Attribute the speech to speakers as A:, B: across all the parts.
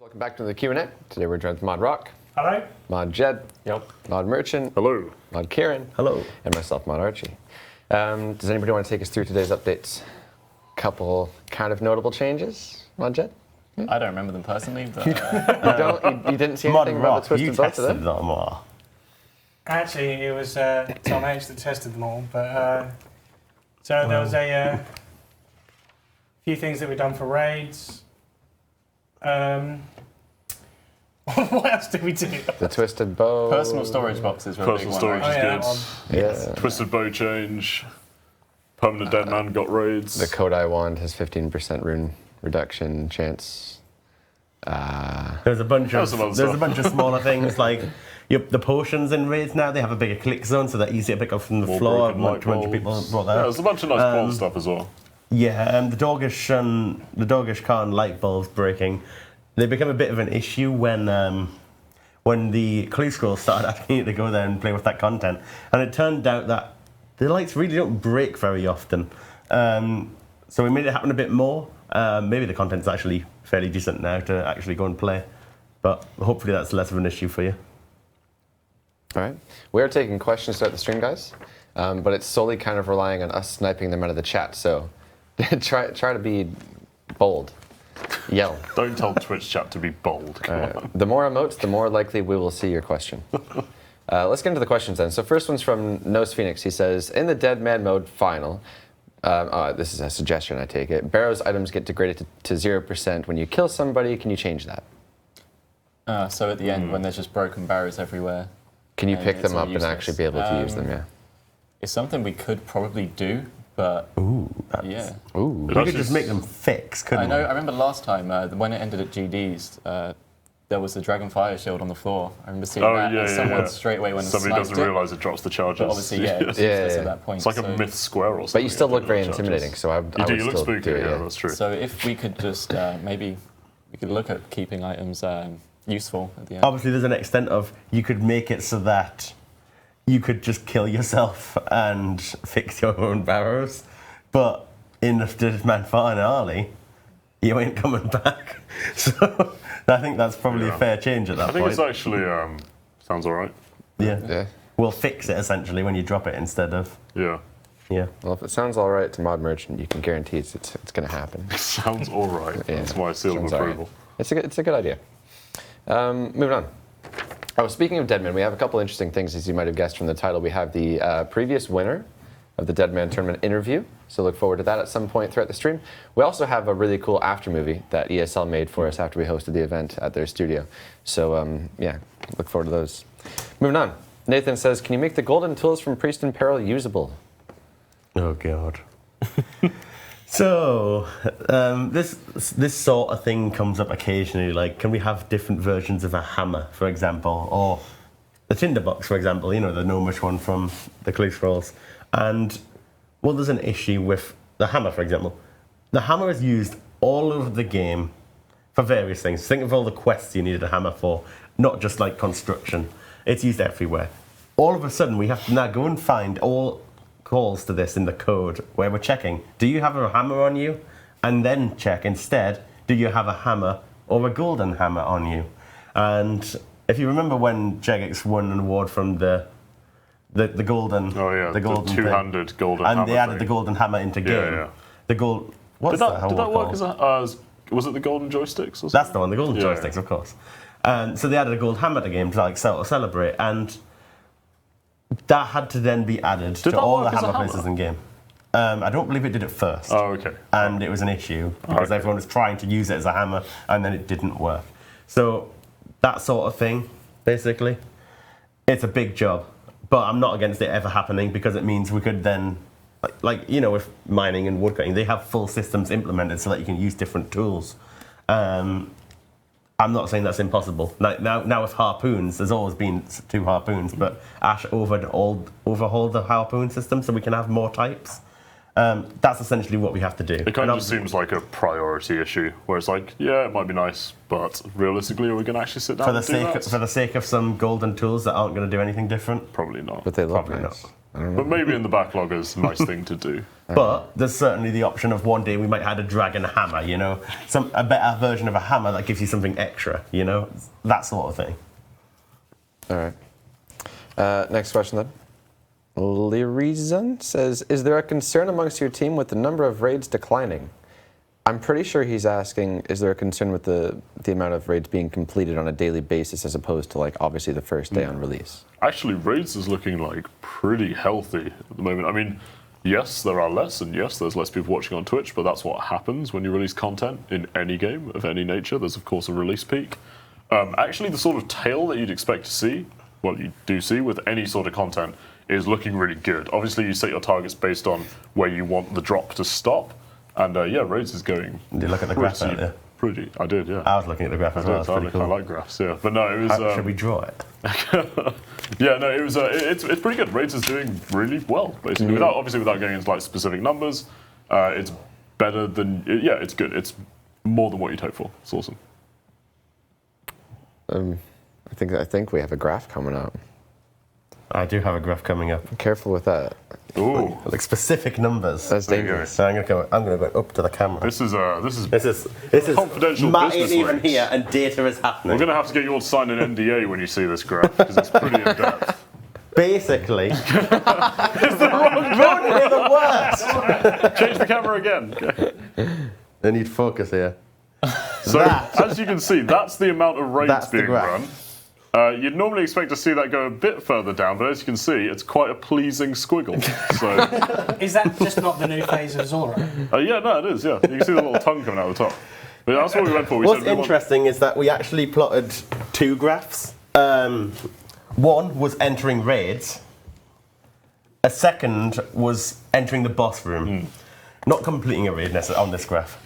A: Welcome back to the Q&A. Today we're joined with Mod Rock.
B: Hello.
A: Mod Jed.
C: Yep.
A: Mod Merchant.
D: Hello.
A: Mod Kieran.
C: Hello.
A: And myself, Mod Archie. Does anybody want to take us through today's updates? Couple kind of notable changes, Mod Jed?
C: I don't remember them personally, but
A: You didn't see anything about the twisted boat today?
C: them all.
B: Actually, it was Tom H that tested them all, but so there was a few things that were done for raids. What else did we do?
A: The twisted bow.
C: Personal storage boxes were a big
D: Personal
C: one,
D: storage
C: right?
D: is good.
A: Yeah.
D: Twisted bow change. Permanent Deadman got raids.
A: The Kodai wand has 15% rune reduction chance.
C: There's a bunch
D: There's
C: of
D: some other
C: there's a
D: stuff.
C: bunch of smaller things like the potions in raids now. They have a bigger click zone, so they're easy to pick up from the
D: More
C: floor.
D: broken
C: A
D: light
C: bunch of people
D: bulbs.
C: brought
D: Yeah,
C: that.
D: there's a bunch of nice porn stuff as well.
C: Yeah, the Doggish Khan light bulbs breaking. They become a bit of an issue when the Clue Scrolls started asking you to go there and play with that content, and it turned out that the lights really don't break very often. So we made it happen a bit more. Maybe the content's actually fairly decent now to actually go and play, but hopefully that's less of an issue for you.
A: All right. We're taking questions throughout the stream, guys, but it's solely kind of relying on us sniping them out of the chat. So try to be bold. Yell.
D: Don't tell Twitch chat to be bold. Come on.
A: The more emotes, the more likely we will see your question. Let's get into the questions then. So first one's from Nose Phoenix. He says, in the Deadman mode final, this is a suggestion, I take it, Barrow's items get degraded to 0% when you kill somebody. Can you change that?
C: So at the end, when there's just broken barrows everywhere,
A: Can you
C: and
A: pick
C: it's
A: them
C: all
A: up and
C: useless.
A: actually be able to use them, yeah?
C: It's something we could probably do, but yeah.
A: Ooh.
C: We could just make them fix, couldn't
D: Hmm.
C: I remember last time when it ended at GD's, there was the Dragon Fire Shield on the floor. I remember seeing that, and someone straight away when
D: Somebody doesn't realise it drops the charges.
C: But obviously, it's useless at that point.
D: It's like a myth square or something.
A: But you still look very
D: It charges.
A: intimidating, so I would
D: You look
A: still
D: spooky,
A: do it,
D: yeah, that's true.
C: So if we could just maybe we could look at keeping items useful at the end.
D: Oh,
C: Obviously, there's an extent of you could make it so that you could just kill yourself and fix your own barrows, but in the Deadman finale, you ain't coming back. So I think that's probably a fair change at that
D: I think
C: point.
D: it's actually sounds alright.
A: Yeah.
C: We'll fix it essentially when you drop it instead of
D: Yeah.
A: Well, if it sounds all right to Mod Merchant, you can guarantee it's going to happen.
D: Sounds alright. That's my seal of
A: Sounds all right.
D: approval.
A: It's a good idea. Moving on. Oh, speaking of Deadman, we have a couple interesting things, as you might have guessed from the title. We have the previous winner of the Deadman tournament interview, so look forward to that at some point throughout the stream. We also have a really cool after movie that ESL made for us after we hosted the event at their studio. So yeah, look forward to those. Moving on. Nathan says, can you make the golden tools from Priest in Peril usable?
C: Oh god. So this sort of thing comes up occasionally. Like, can we have different versions of a hammer, for example, or the tinderbox, for example? You know, the gnomish one from the Clue Scrolls. And well, there's an issue with the hammer, for example. The hammer is used all over the game for various things. Think of all the quests you needed a hammer for, not just like construction. It's used everywhere. All of a sudden, we have to now go and find all calls to this in the code where we're checking, do you have a hammer on you? And then check instead, do you have a hammer or a golden hammer on you? And if you remember when Jagex won an award from the golden,
D: the
C: golden
D: two-handed
C: thing,
D: golden
C: and
D: hammer
C: they added
D: thing.
C: the golden hammer into game.
D: Yeah.
C: The gold. What's
D: Did that
C: award
D: work
C: called?
D: as was it the golden joysticks or something?
C: That's the one, the golden
D: Yeah,
C: joysticks,
D: yeah.
C: of course. So they added a gold hammer to the game to like celebrate, and that had to then be added to
D: that
C: all the
D: work as a
C: hammer
D: hammer?
C: places in game. I don't believe it did it first.
D: Oh, okay.
C: And it was an issue because everyone was trying to use it as a hammer, and then it didn't work. So that sort of thing, basically, it's a big job. But I'm not against it ever happening because it means we could then, like you know, with mining and woodcutting, they have full systems implemented so that you can use different tools. I'm not saying that's impossible. Now with harpoons, there's always been 2 harpoons, but Ash overhauled the harpoon system so we can have more types. That's essentially what we have to do.
D: It kind of just seems like a priority issue, where it's like, yeah, it might be nice, but realistically, are we going to actually sit down
C: for
D: and do that?
C: the sake of some golden tools that aren't going to do anything different.
D: Probably not.
A: But they look
C: Probably
A: nice.
D: But maybe in the backlog is a nice thing to do.
C: But there's certainly the option of one day we might add a dragon hammer, you know, a better version of a hammer that gives you something extra, you know, that sort of thing.
A: All right. Next question then. Lirizan says, is there a concern amongst your team with the number of raids declining? I'm pretty sure he's asking, is there a concern with the amount of raids being completed on a daily basis as opposed to, like, obviously the first day on release?
D: Actually, raids is looking like pretty healthy at the moment. I mean, yes, there are less, and yes, there's less people watching on Twitch, but that's what happens when you release content in any game of any nature. There's, of course, a release peak. Actually, the sort of tail that you'd expect to see, well, you do see with any sort of content, is looking really good. Obviously, you set your targets based on where you want the drop to stop. And yeah, raids is going.
C: Did you look at the graph earlier?
D: Pretty. I did, yeah.
C: I was looking at the graph as well. It's pretty cool.
D: I like graphs, yeah. But no, it was.
C: Should we draw it?
D: Yeah, no, it was. It's pretty good. Raids is doing really well, basically. Without going into like specific numbers, it's better than. Yeah, it's good. It's more than what you'd hope for. It's awesome.
A: I think we have a graph coming up.
C: I do have a graph coming up.
A: Careful with that.
D: Ooh,
C: Like specific numbers.
A: That's dangerous.
C: So I'm gonna go up to the camera.
D: this is
C: confidential.
D: confidential
C: Matt
D: business
C: ain't even
D: links.
C: here, and data is happening.
D: We're gonna have to get you all to sign an NDA when you see this graph because it's pretty in depth.
C: Basically, it's the worst.
D: Change the camera again. Okay.
C: They need focus here.
D: So as you can see, that's the amount of raids
C: That's the
D: being
C: graph.
D: run. You'd normally expect to see that go a bit further down, but as you can see, it's quite a pleasing squiggle. So,
B: Is that just not the new phase of Zora?
D: yeah, no, it is. Yeah, you can see the little tongue coming out the top. But that's what we went for.
C: What's interesting is that we actually plotted two graphs. One was entering raids. A second was entering the boss room. Not completing a raid on this graph.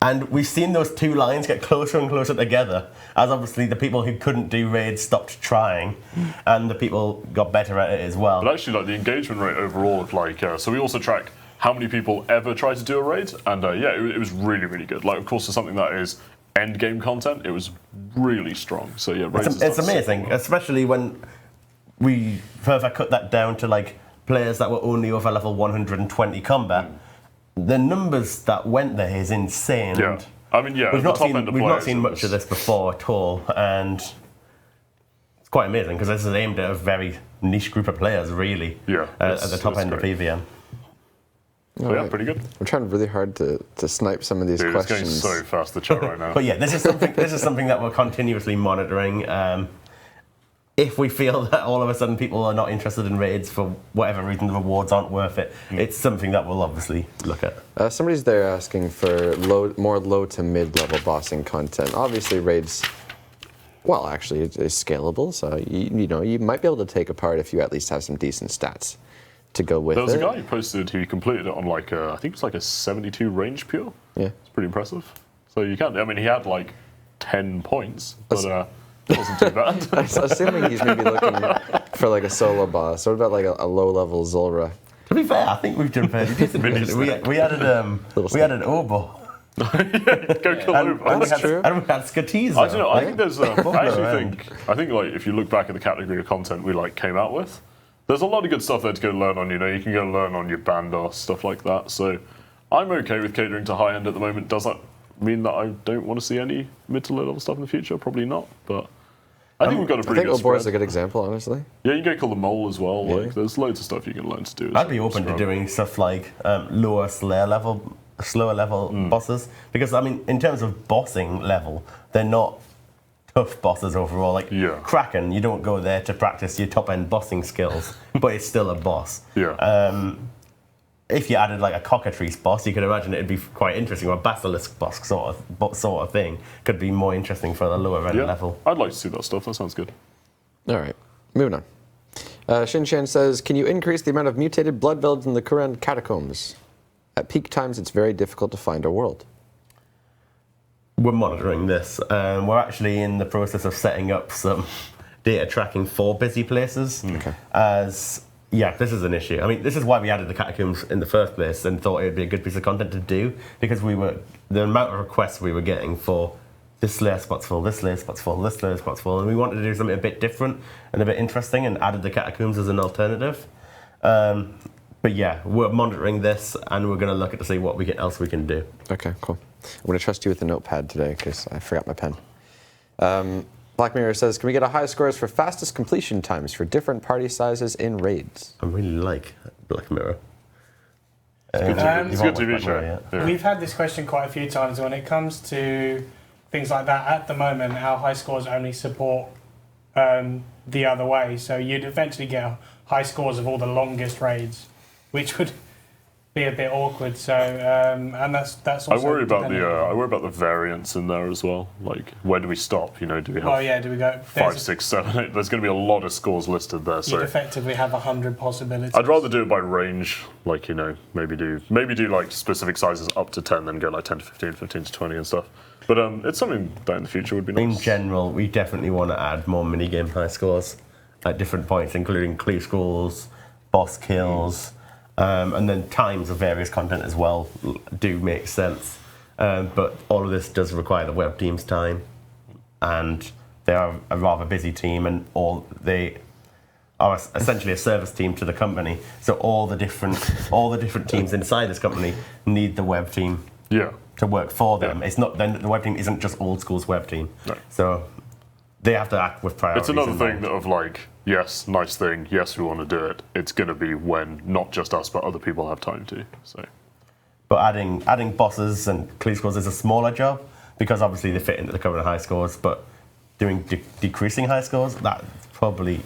C: And we've seen those two lines get closer and closer together, as obviously the people who couldn't do raids stopped trying, and the people got better at it as well.
D: But actually, like the engagement rate overall of like, so we also track how many people ever try to do a raid, and yeah, it was really, really good. Like, of course, for something that is end game content, it was really strong. So yeah, raids
C: It's amazing, especially when we further cut that down to like players that were only over level 120 combat. The numbers that went there is insane.
D: Yeah, I mean, yeah,
C: We've not
D: players,
C: seen much of this before at all, and it's quite amazing because this is aimed at a very niche group of players, really.
D: Yeah,
C: at the top end
D: great.
C: of PVM.
D: So yeah, pretty good.
A: I'm trying really hard to snipe some of these
D: Dude,
A: questions.
D: it's going so fast the chat right now.
C: But yeah, this is something that we're continuously monitoring. If we feel that all of a sudden people are not interested in raids for whatever reason, the rewards aren't worth it, it's something that we'll obviously look at.
A: Somebody's there asking for more low to mid-level bossing content. Obviously, raids, well, actually, it's scalable, so you might be able to take apart if you at least have some decent stats to go with it.
D: There was a guy who posted who completed it on like I think it's like a 72 range pure.
A: Yeah,
D: it's pretty impressive. So you can. I mean, he had like 10 points, but. It wasn't too bad.
A: I'm assuming he's maybe looking for like a solo boss. What about like a low-level Zulrah?
C: To be fair, I think we've done fairly decent. we added Obo.
D: Go kill Obo.
A: That's true.
C: And we had Skatiza.
D: I don't know. I think there's. I think like if you look back at the category of content we like came out with, there's a lot of good stuff there to go learn on. You know, you can go learn on your Bandos, stuff like that. So I'm okay with catering to high end at the moment. Does that mean that I don't want to see any mid to low level stuff in the future? Probably not, but I think we've got a pretty good
A: Obor is a
D: spread.
A: good example, honestly.
D: Yeah, you can go kill the mole as well.
A: Yeah.
D: Like, there's loads of stuff you can learn to do.
C: I'd be open to doing stuff like slower level bosses, because I mean, in terms of bossing level, they're not tough bosses overall. Like Kraken, you don't go there to practice your top end bossing skills, but it's still a boss.
D: Yeah.
C: If you added like a cockatrice boss, you could imagine it'd be quite interesting, or a basilisk boss sort of thing could be more interesting for the lower end level.
D: I'd like to see that stuff. That sounds good.
A: All right, moving on. Shinchan says, can you increase the amount of mutated blood builds in the Kuran catacombs? At peak times, it's very difficult to find a world.
C: We're monitoring this. We're actually in the process of setting up some data tracking for busy places. Okay. Yeah, this is an issue. I mean, this is why we added the catacombs in the first place and thought it would be a good piece of content to do, because the amount of requests we were getting for this Slayer spot's full, this Slayer spot's full, this Slayer spot's full, and we wanted to do something a bit different and a bit interesting and added the catacombs as an alternative. But yeah, we're monitoring this, and we're going to look at to see what else we can do.
A: Okay, cool. I'm going to trust you with the notepad today because I forgot my pen. Black Mirror says, can we get a high scores for fastest completion times for different party sizes in raids?
C: I really like Black Mirror.
D: It's a good TV show. Yeah.
B: We've had this question quite a few times when it comes to things like that. At the moment, our high scores only support the other way. So you'd eventually get high scores of all the longest raids, which would be a bit awkward. So and that's also.
D: I worry about the variance in there as well. Like, where do we stop? You know, do we have?
B: Oh yeah, do we go
D: 5, 6, 7, 8? There's going to be a lot of scores listed there. So
B: you'd effectively have 100 possibilities.
D: I'd rather do it by range. Like, you know, maybe do like specific sizes up to 10, then go like 10 to 15, 15 to 20 and stuff. But it's something that in the future would be nice.
C: In general, we definitely want to add more minigame high scores at different points, including clear scores, boss kills. And then times of various content as well do make sense. But all of this does require the web team's time. And they are a rather busy team, and they are essentially a service team to the company. So all the different teams inside this company need the web team to work for them. It's not the web team isn't just Old School's web team.
D: No.
C: So they have to act with priorities.
D: It's another thing of like, yes, nice thing, yes, we want to do it. It's going to be when not just us, but other people have time to. So,
C: but adding bosses and clear scores is a smaller job because obviously they fit into the current high scores. But doing decreasing high scores, that's probably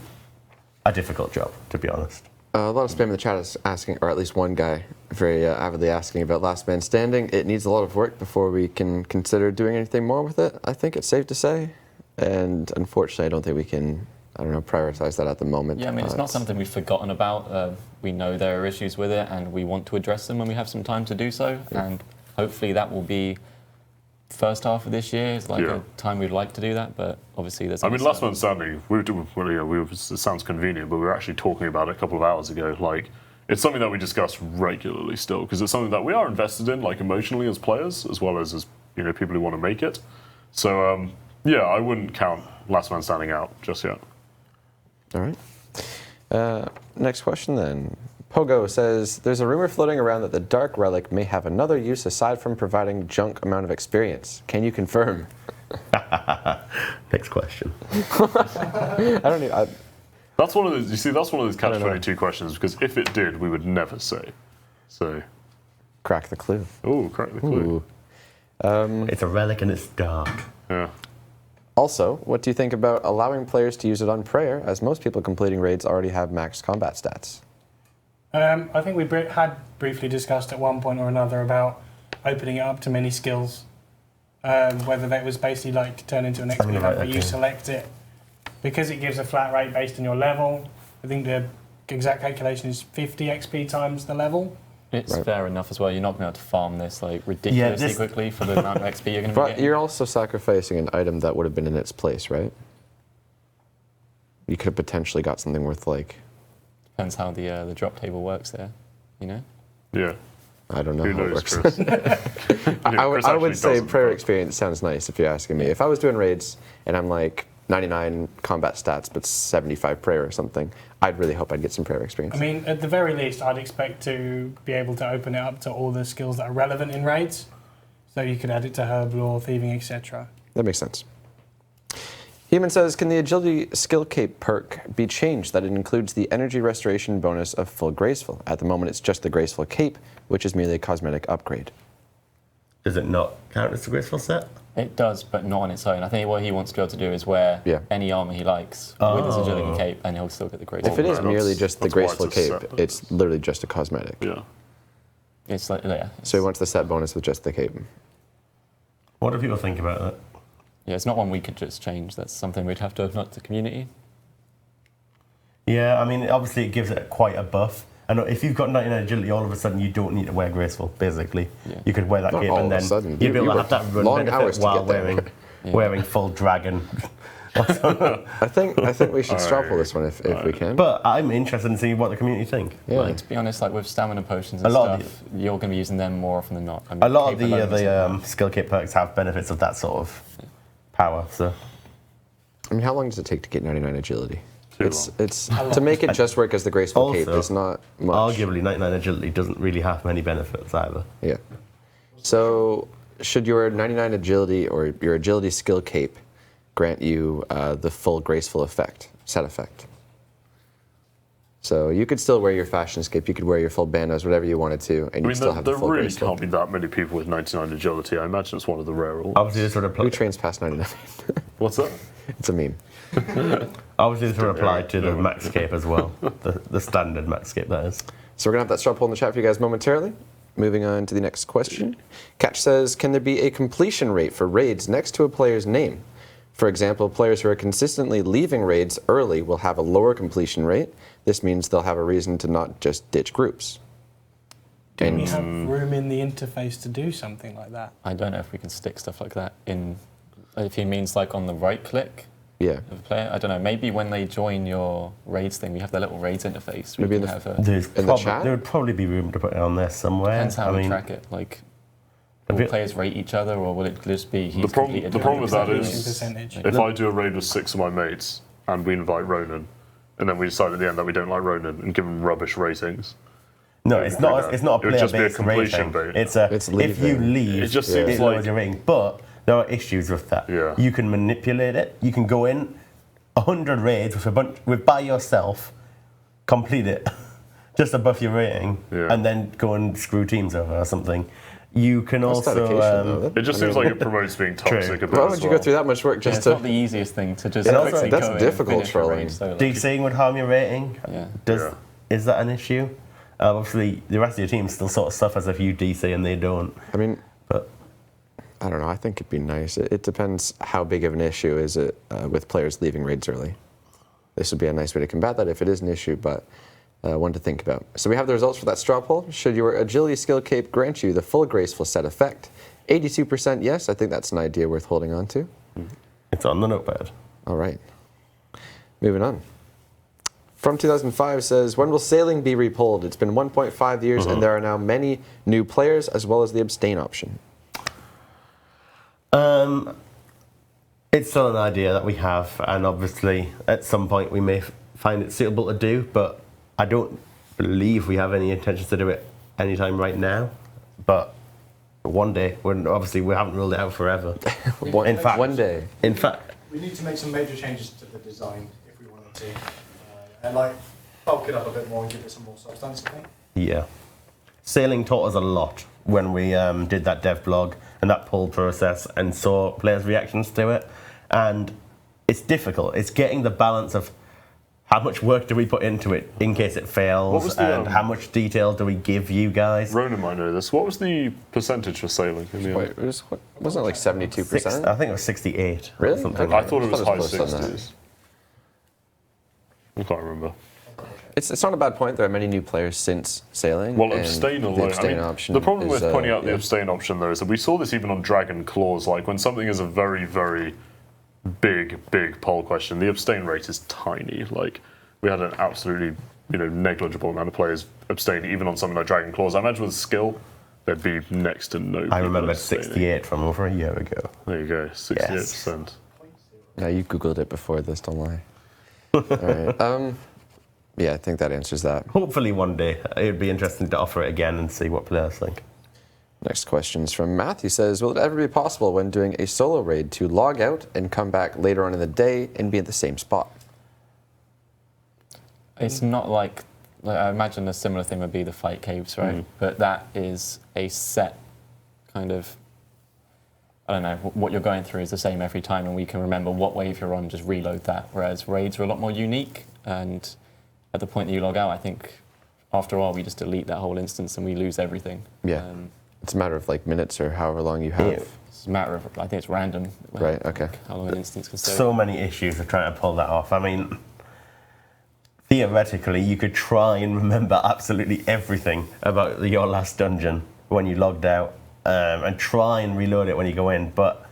C: a difficult job, to be honest.
A: A lot of spam in the chat is asking, or at least one guy very avidly asking about Last Man Standing. It needs a lot of work before we can consider doing anything more with it, I think it's safe to say. And unfortunately, I don't think we can, prioritize that at the moment.
E: Yeah, I mean, it's not something we've forgotten about. We know there are issues with it, and we want to address them when we have some time to do so. Yeah. And hopefully that will be first half of this year. It's like a time we'd like to do that, but obviously there's...
D: Last Man Standing, it sounds convenient, but we were actually talking about it a couple of hours ago. Like, it's something that we discuss regularly still, because it's something that we are invested in, like emotionally as players, as well as people who want to make it. So, I wouldn't count Last Man Standing out just yet.
A: All right. Next question then. Pogo says, there's a rumor floating around that the Dark Relic may have another use aside from providing junk amount of experience. Can you confirm?
C: Next question.
A: I don't know.
D: That's one of those. You see, that's one of those catch-22 questions, because if it did, we would never say. So,
A: crack the clue.
D: Oh, crack the clue.
C: It's a relic and it's dark.
D: Yeah.
A: Also, what do you think about allowing players to use it on prayer, as most people completing raids already have max combat stats?
B: I think we had briefly discussed at one point or another about opening it up to many skills. Whether that was basically like to turn into an XP hub, but you select it. Because it gives a flat rate based on your level, I think the exact calculation is 50 XP times the level.
E: It's fair enough as well. You're not going to have to farm this like ridiculously quickly for the amount of XP you're going to be getting.
A: But you're also sacrificing an item that would have been in its place, right? You could have potentially got something worth like...
E: Depends how the drop table works there, you know?
D: Yeah.
A: I don't know
D: Who
A: how
D: knows,
A: it works. I would say prayer
D: but...
A: experience sounds nice if you're asking me. If I was doing raids and I'm like 99 combat stats but 75 prayer or something, I'd really hope I'd get some prayer experience.
B: I mean, at the very least, I'd expect to be able to open it up to all the skills that are relevant in raids. So you could add it to herb lore, thieving, etc.
A: That makes sense. Human says, can the agility skill cape perk be changed that it includes the energy restoration bonus of full graceful? At the moment, it's just the graceful cape, which is merely a cosmetic upgrade.
C: Does it not count as a graceful set?
E: It does, but not on its own. I think what he wants to be able to do is wear any armor he likes with his agility cape, and he'll still get the graceful.
A: If it is merely just the graceful cape, it's literally just a cosmetic.
D: Yeah.
E: It's like,
A: So he wants the set bonus with just the cape.
C: What do people think about that?
E: Yeah, it's not one we could just change. That's something we'd have to open up to the community.
C: Yeah, I mean, obviously it gives it quite a buff. And if you've got 99 agility, all of a sudden you don't need to wear graceful, basically. Yeah. You could wear that cape and then you'd be able to have that run benefit while wearing full dragon.
A: I think we should straw pull this one if we can.
C: But I'm interested in seeing what the community think.
E: Yeah. Like, to be honest, like with stamina potions and stuff, you're going to be using them more often than not. I mean,
C: a lot of the skill kit perks have benefits of that sort of power. So,
A: I mean, how long does it take to get 99 agility? It's to make it just work as the graceful cape is not much.
C: Arguably, 99 agility doesn't really have many benefits either.
A: Yeah. So should your 99 agility or your agility skill cape grant you the full graceful set effect? So you could still wear your fashion cape, you could wear your full bandas, whatever you wanted to, and you'd still have the full
D: there really
A: graceful.
D: can't be that many people with 99 agility. I imagine it's one of the rare ones.
C: Obviously, this would apply.
A: Who trains past 99?
D: What's that?
A: It's a meme.
C: Obviously, this would apply to the max cape as well. The standard max cape, that is.
A: So we're going to have that straw poll in the chat for you guys momentarily. Moving on to the next question. Catch says, can there be a completion rate for raids next to a player's name? For example, players who are consistently leaving raids early will have a lower completion rate. This means they'll have a reason to not just ditch groups.
B: Do we have room in the interface to do something like that?
E: I don't know if we can stick stuff like that in, if he means like on the right click
A: Yeah.
E: of a player. I don't know, maybe when they join your raids thing, we have the little raids interface.
A: Maybe in
E: can
A: the
E: have a,
A: in the chat?
C: There would probably be room to put it on there somewhere.
E: depends how we track it. Like, will players rate each other, or will it just be he's completed
D: The problem with that
B: Completion
D: is,
B: percentage.
D: if I do a raid with 6 of my mates and we invite Ronan, and then we decide at the end that we don't like Ronan and give him rubbish ratings.
C: No, it's not. It's not a
D: It would just be a
C: player-based
D: completion
C: rating.
D: rate.
C: It's
A: It's
C: if you
A: leaving.
C: leave,
D: It just seems
C: it lowers
D: like-
C: your rating. But there are issues with that.
D: Yeah.
C: You can manipulate it. You can go in 100 raids with by yourself, complete it, just above your rating,
D: Yeah.
C: and then go and screw teams over or something. You can
A: That's
C: also.
A: dedication, though.
D: It just seems like it promotes being toxic a bit.
A: Why
D: as
A: would you
D: well.
A: go through that much work
E: yeah,
A: just
E: it's
A: to...
E: not the easiest thing to just
C: And also,
E: quickly
A: that's
E: go in
A: difficult
E: and finish a
A: trolling.
E: raid, so, like,
C: DCing would harm your rating.
E: Yeah.
D: Yeah.
C: Is that an issue? Obviously, the rest of your team still sort of suffers if you DC and they don't.
A: I mean,
C: But
A: I don't know. I think it'd be nice. It depends how big of an issue is it with players leaving raids early. This would be a nice way to combat that if it is an issue, but one to think about. So we have the results for that straw poll. Should your agility skill cape grant you the full graceful set effect? 82% yes. I think that's an idea worth holding on to.
C: it's on the notepad.
A: All right. Moving on. From 2005 says, when will sailing be repolled? It's been 1.5 years and there are now many new players as well as the abstain option.
C: It's still an idea that we have, and obviously at some point we may find it suitable to do, but I don't believe we have any intentions to do it anytime right now. But one day, we haven't ruled it out forever. In fact,
A: one day.
C: In fact,
F: We need to make some major changes to the design if we wanted to, and like bulk it up a bit more and give it some more substance, I think.
C: yeah, sailing taught us a lot when we did that dev blog and that poll process and saw players' reactions to it. And it's difficult. It's getting the balance of how much work do we put into it in case it
D: What
C: fails,
D: was the,
C: and how much detail do we give you guys.
D: Ronan might know this. What was the percentage for sailing in the end?
A: Wait, wasn't it like 72%?
C: I think it was 68. or
A: Really?
C: something
D: I
C: like
D: thought it was
A: I
D: high
A: thought it was close on that.
D: 60s. I can't remember.
A: It's not a bad point. There are many new players since sailing.
D: Well,
A: and
D: abstain
A: the
D: alone.
A: abstain
D: I mean,
A: option
D: the problem
A: is,
D: with pointing out the
A: yeah.
D: abstain option, though, is that we saw this even on Dragon Claws. Like, when something is a very, very big poll question, the abstain rate is tiny. Like, we had an absolutely, negligible amount of players abstain, even on something like Dragon Claws. I imagine with skill, there'd be next to no.
C: I
D: people
C: remember
D: abstaining.
C: 68 from over a year ago.
D: There you go, 68%.
A: Yeah, you Googled it before this, don't lie. All right. Yeah, I think that answers that.
C: Hopefully one day it would be interesting to offer it again and see what players think.
A: Next question is from Matthew. Says, will it ever be possible when doing a solo raid to log out and come back later on in the day and be at the same spot?
E: It's not like I imagine a similar thing would be the fight caves, right? But that is a set kind of, I don't know, what you're going through is the same every time, and we can remember what wave you're on, just reload that. Whereas raids are a lot more unique, and at the point that you log out, I think after a while we just delete that whole instance and we lose everything.
A: Yeah. It's a matter of like minutes or however long you have.
C: Yeah.
E: It's a matter of, I think it's random.
A: Right, okay.
E: How long an instance can stay.
C: So many issues of trying to pull that off. I mean, theoretically, you could try and remember absolutely everything about your last dungeon when you logged out, and try and reload it when you go in. But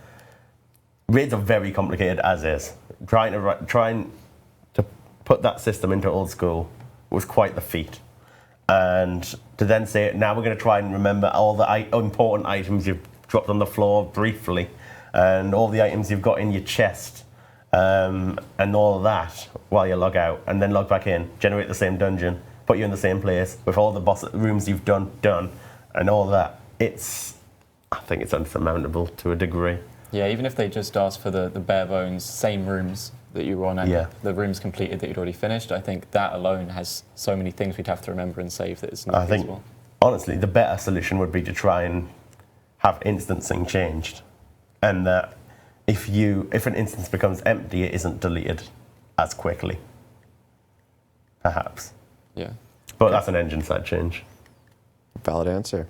C: raids are very complicated as is. Trying to put that system into Old School was quite the feat. And to then say, now we're going to try and remember all the important items you've dropped on the floor briefly, and all the items you've got in your chest, and all of that while you log out, and then log back in, generate the same dungeon, put you in the same place with all the boss rooms you've done, and all that. I think it's unsurmountable to a degree.
E: Yeah, even if they just ask for the bare bones same rooms that you were on and the rooms completed that you'd already finished, I think that alone has so many things we'd have to remember and save that it's not feasible.
C: Think, honestly, the better solution would be to try and have instancing changed, and that if an instance becomes empty, it isn't deleted as quickly. Perhaps.
E: Yeah.
C: But that's an engine side change.
A: Valid answer.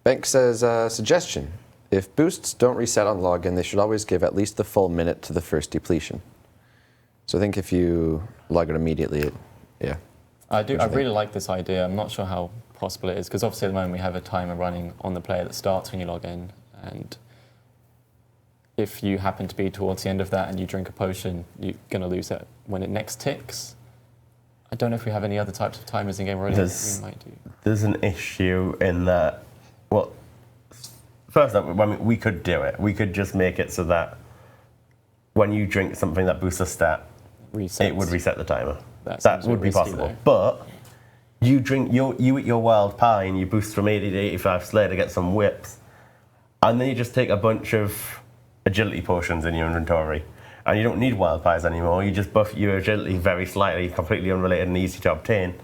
A: Bank says, suggestion. If boosts don't reset on login, they should always give at least the full minute to the first depletion. So I think if you log it immediately, yeah.
E: I really like this idea. I'm not sure how possible it is, because obviously at the moment we have a timer running on the player that starts when you log in, and if you happen to be towards the end of that and you drink a potion, you're going to lose it when it next ticks. I don't know if we have any other types of timers in game already.
C: There's an issue in that, well, first up, we could do it. We could just make it so that when you drink something that boosts a stat, it would reset the timer. That would be possible. Though. But you eat your wild pie and you boost from 80 to 85 Slayer to get some whips, and then you just take a bunch of agility potions in your inventory, and you don't need wild pies anymore. You just buff your agility very slightly, completely unrelated and easy to obtain,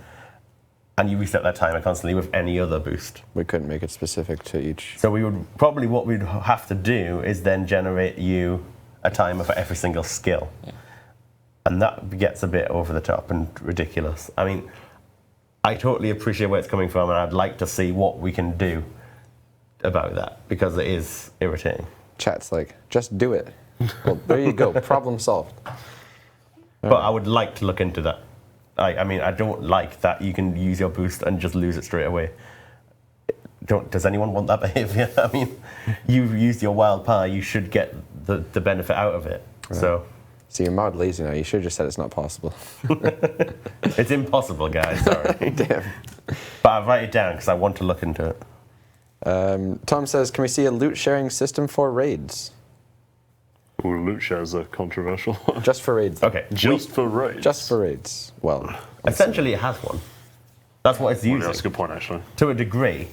C: and you reset that timer constantly with any other boost.
A: We couldn't make it specific to each.
C: So what we'd have to do is then generate you a timer for every single skill.
E: Yeah.
C: And that gets a bit over the top and ridiculous. I mean, I totally appreciate where it's coming from, and I'd like to see what we can do about that, because it is irritating.
A: Chat's like, just do it. Well, there you go. Problem solved.
C: But I would like to look into that. I mean, I don't like that you can use your boost and just lose it straight away. Does anyone want that behavior? I mean, you've used your wild pie, you should get the benefit out of it. Right. So,
A: you're mod lazy now. You should have just said it's not possible.
C: It's impossible, guys. Sorry.
A: Damn.
C: But I write it down because I want to look into it.
A: Tom says, can we see a loot sharing system for raids?
D: Ooh, loot shares are controversial.
A: Just for raids.
C: Okay.
D: Just for raids.
A: Just for raids. Well,
C: essentially it has one. That's what it's using.
D: That's a good point, actually.
C: To a degree,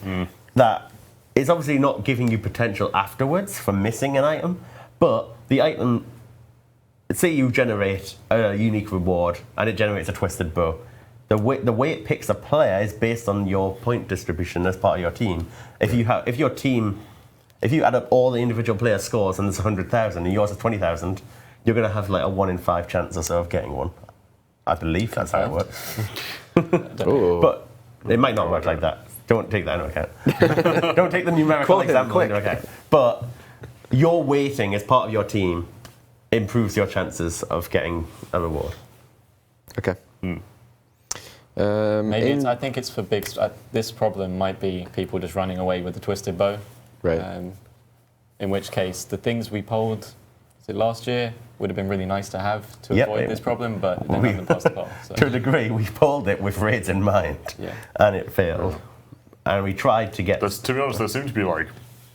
C: that it's obviously not giving you potential afterwards for missing an item, but the item, say you generate a unique reward and it generates a twisted bow. The way it picks a player is based on your point distribution as part of your team. If you add up all the individual player scores and there's 100,000 and yours is 20,000, you're going to have like a 1 in 5 chance or so of getting one. I believe that's how it works. But it might not work like that. Don't take that into account. Don't take the numerical example into account. But your weighting as part of your team improves your chances of getting a reward.
A: Okay.
E: I think it's for big. This problem might be people just running away with the twisted bow.
A: Right.
E: In which case, the things we polled last year would have been really nice to have to avoid this problem, but it didn't happen past the poll. So.
C: To a degree, we polled it with raids in mind, and it failed. And we tried to get.
D: To be honest, there seems to be like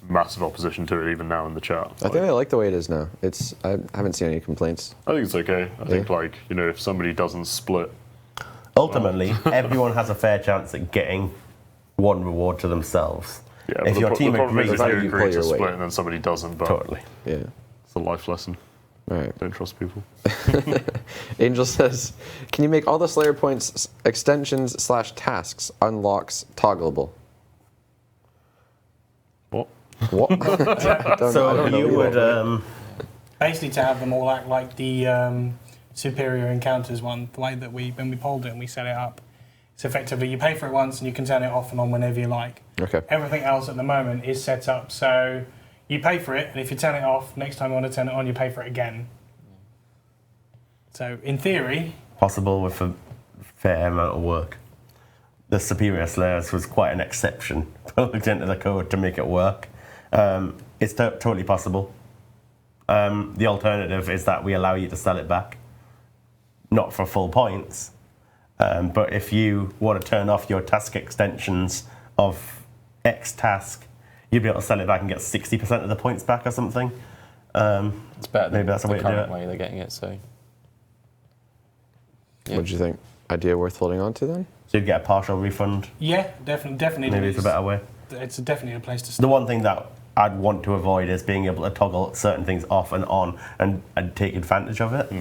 D: massive opposition to it even now in the chat.
A: I think I like the way it is now. I haven't seen any complaints.
D: I think it's okay. I think if somebody doesn't split.
C: Ultimately, everyone has a fair chance at getting one reward to themselves.
D: Yeah,
C: if your team agrees,
D: you agree to split and then somebody doesn't. But
C: totally.
A: Yeah.
D: It's a life lesson.
A: All right.
D: Don't trust people.
A: Angel says, can you make all the Slayer points extensions/tasks unlocks toggleable?
D: What?
C: So you would
B: basically to have them all act like the superior encounters one, the way that when we polled it and we set it up. So effectively, you pay for it once and you can turn it off and on whenever you like.
A: Okay.
B: Everything else at the moment is set up so you pay for it, and if you turn it off, next time you want to turn it on, you pay for it again. So in theory,
C: possible with a fair amount of work. The superior slayers was quite an exception. I looked into the code to make it work. It's totally possible. The alternative is that we allow you to sell it back, not for full points. But if you want to turn off your task extensions of X task, you'd be able to sell it back and get 60% of the points back or something.
E: It's better than
C: maybe that's a way
E: the
C: to do
E: current
C: it.
E: way they're getting it. So Yeah.
A: What do you think? Idea worth holding on to then?
C: So you'd get a partial refund.
B: Yeah, definitely.
C: Maybe it's a better way.
B: It's definitely a place to
C: The
B: start.
C: one thing that I'd want to avoid is being able to toggle certain things off and on and take advantage of it.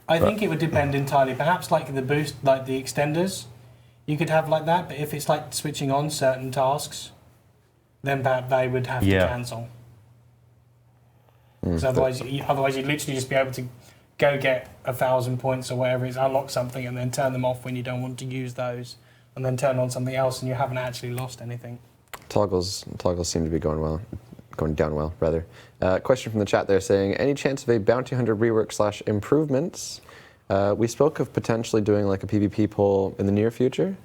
B: I think it would depend entirely. Perhaps like the boost, like the extenders, you could have like that. But if it's like switching on certain tasks, then perhaps they would have to cancel. Because otherwise you'd literally just be able to go get 1,000 points or whatever it is, unlock something, and then turn them off when you don't want to use those, and then turn on something else, and you haven't actually lost anything.
A: Toggles seem to be going down well, rather. Question from the chat there saying, any chance of a bounty hunter rework / improvements? We spoke of potentially doing like a PvP poll in the near future.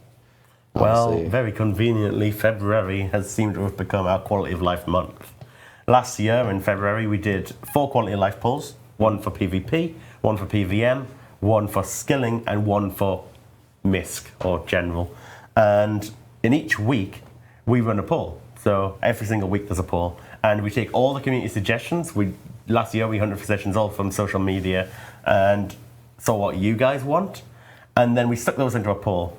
C: Well,
A: Obviously-
C: very conveniently, February has seemed to have become our quality of life month. Last year in February, we did 4 quality of life polls, 1 for PvP, 1 for PvM, 1 for skilling, and 1 for MISC or general. And in each week, we run a poll. So every single week there's a poll, and we take all the community suggestions. Last year we hunted for suggestions all from social media and saw what you guys want, and then we stuck those into a poll.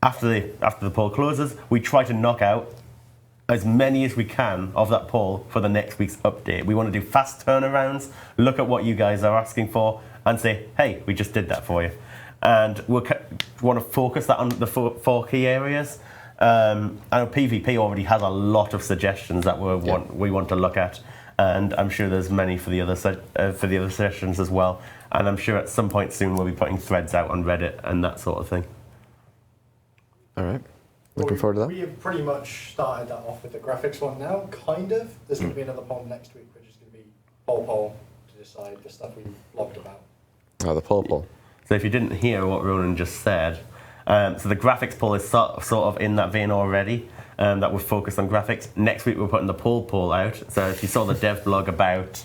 C: After the poll closes, we try to knock out as many as we can of that poll for the next week's update. We want to do fast turnarounds, look at what you guys are asking for, and say, hey, we just did that for you. And we want to focus that on the 4 key areas. I know PvP already has a lot of suggestions that we want to look at, and I'm sure there's many for the other sessions as well. And I'm sure at some point soon we'll be putting threads out on Reddit and that sort of thing.
A: All right. Looking forward to that.
F: We have pretty much started that off with the graphics one now, kind of. There's going to be another poll next week, which is going to be poll to decide the stuff we blogged about.
A: Oh, the poll.
C: So if you didn't hear what Ronan just said, so the graphics poll is sort of in that vein already, that we're focused on graphics. Next week we're putting the poll out. So if you saw the dev blog about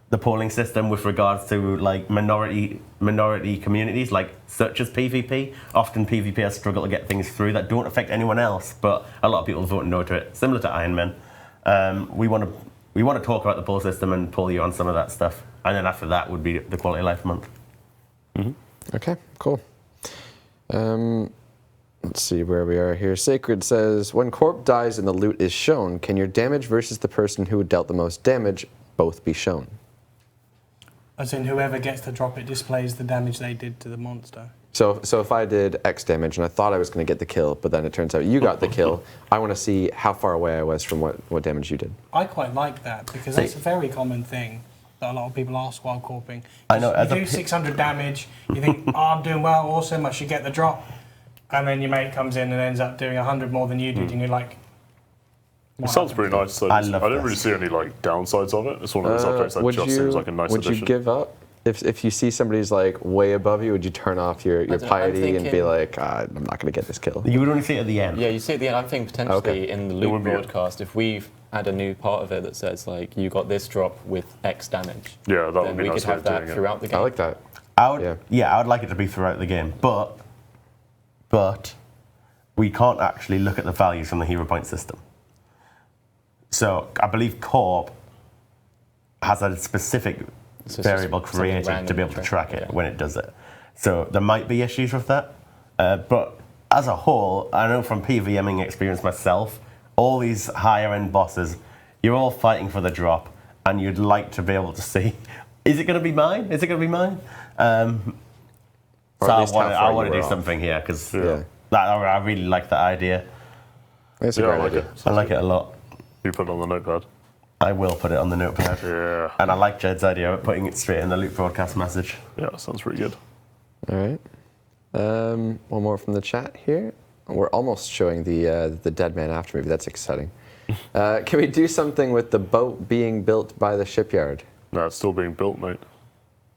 C: the polling system with regards to like minority communities, like such as PvP, often PvP has struggled to get things through that don't affect anyone else, but a lot of people vote no to it, similar to Iron Man. We want to talk about the poll system and pull you on some of that stuff, and then after that would be the quality of life month.
A: Okay, cool. Let's see where we are here. Sacred says, when Corp dies and the loot is shown, can your damage versus the person who dealt the most damage both be shown?
B: As in, whoever gets the drop, it displays the damage they did to the monster.
A: So if I did X damage and I thought I was going to get the kill, but then it turns out you got the kill, I want to see how far away I was from what damage you did.
B: I quite like that, because that's a very common thing that a lot of people ask while corping.
C: I know.
B: You do 600 damage, you think, oh, I'm doing well, awesome, I should get the drop. And then your mate comes in and ends up doing 100 more than you did, and you're like...
D: It sounds pretty nice. So I don't really see any like downsides of it. It's one of those updates that just seems like a nice addition.
A: Would you give up? If you see somebody's like way above you, would you turn off your piety and be like, I'm not going to get this kill?
C: You would only see it at the end.
E: Yeah, you see at the end. I'm thinking potentially in the loot broadcast, if we add a new part of it that says like you got this drop with X damage,
D: yeah, that
E: then
D: would be
E: we
D: nice
E: could have that throughout the game.
A: I like that.
C: I would like it to be throughout the game, but we can't actually look at the values from the hero point system. So I believe Corp has a specific variable created to be able to track it when it does it. So there might be issues with that, but as a whole, I know from PvMing experience myself, all these higher end bosses, you're all fighting for the drop, and you'd like to be able to see, is it going to be mine? Is it going to be mine? So I want to do something here because I really like that idea.
A: It's a great idea.
C: I like it a lot.
D: You put it on the notepad.
C: I will put it on the notepad.
D: Yeah.
C: And I like Jed's idea of putting it straight in the loop broadcast message.
D: Yeah, that sounds pretty good.
A: All right. One more from the chat here. We're almost showing the Deadman after movie. That's exciting. Can we do something with the boat being built by the shipyard?
D: No, it's still being built, mate.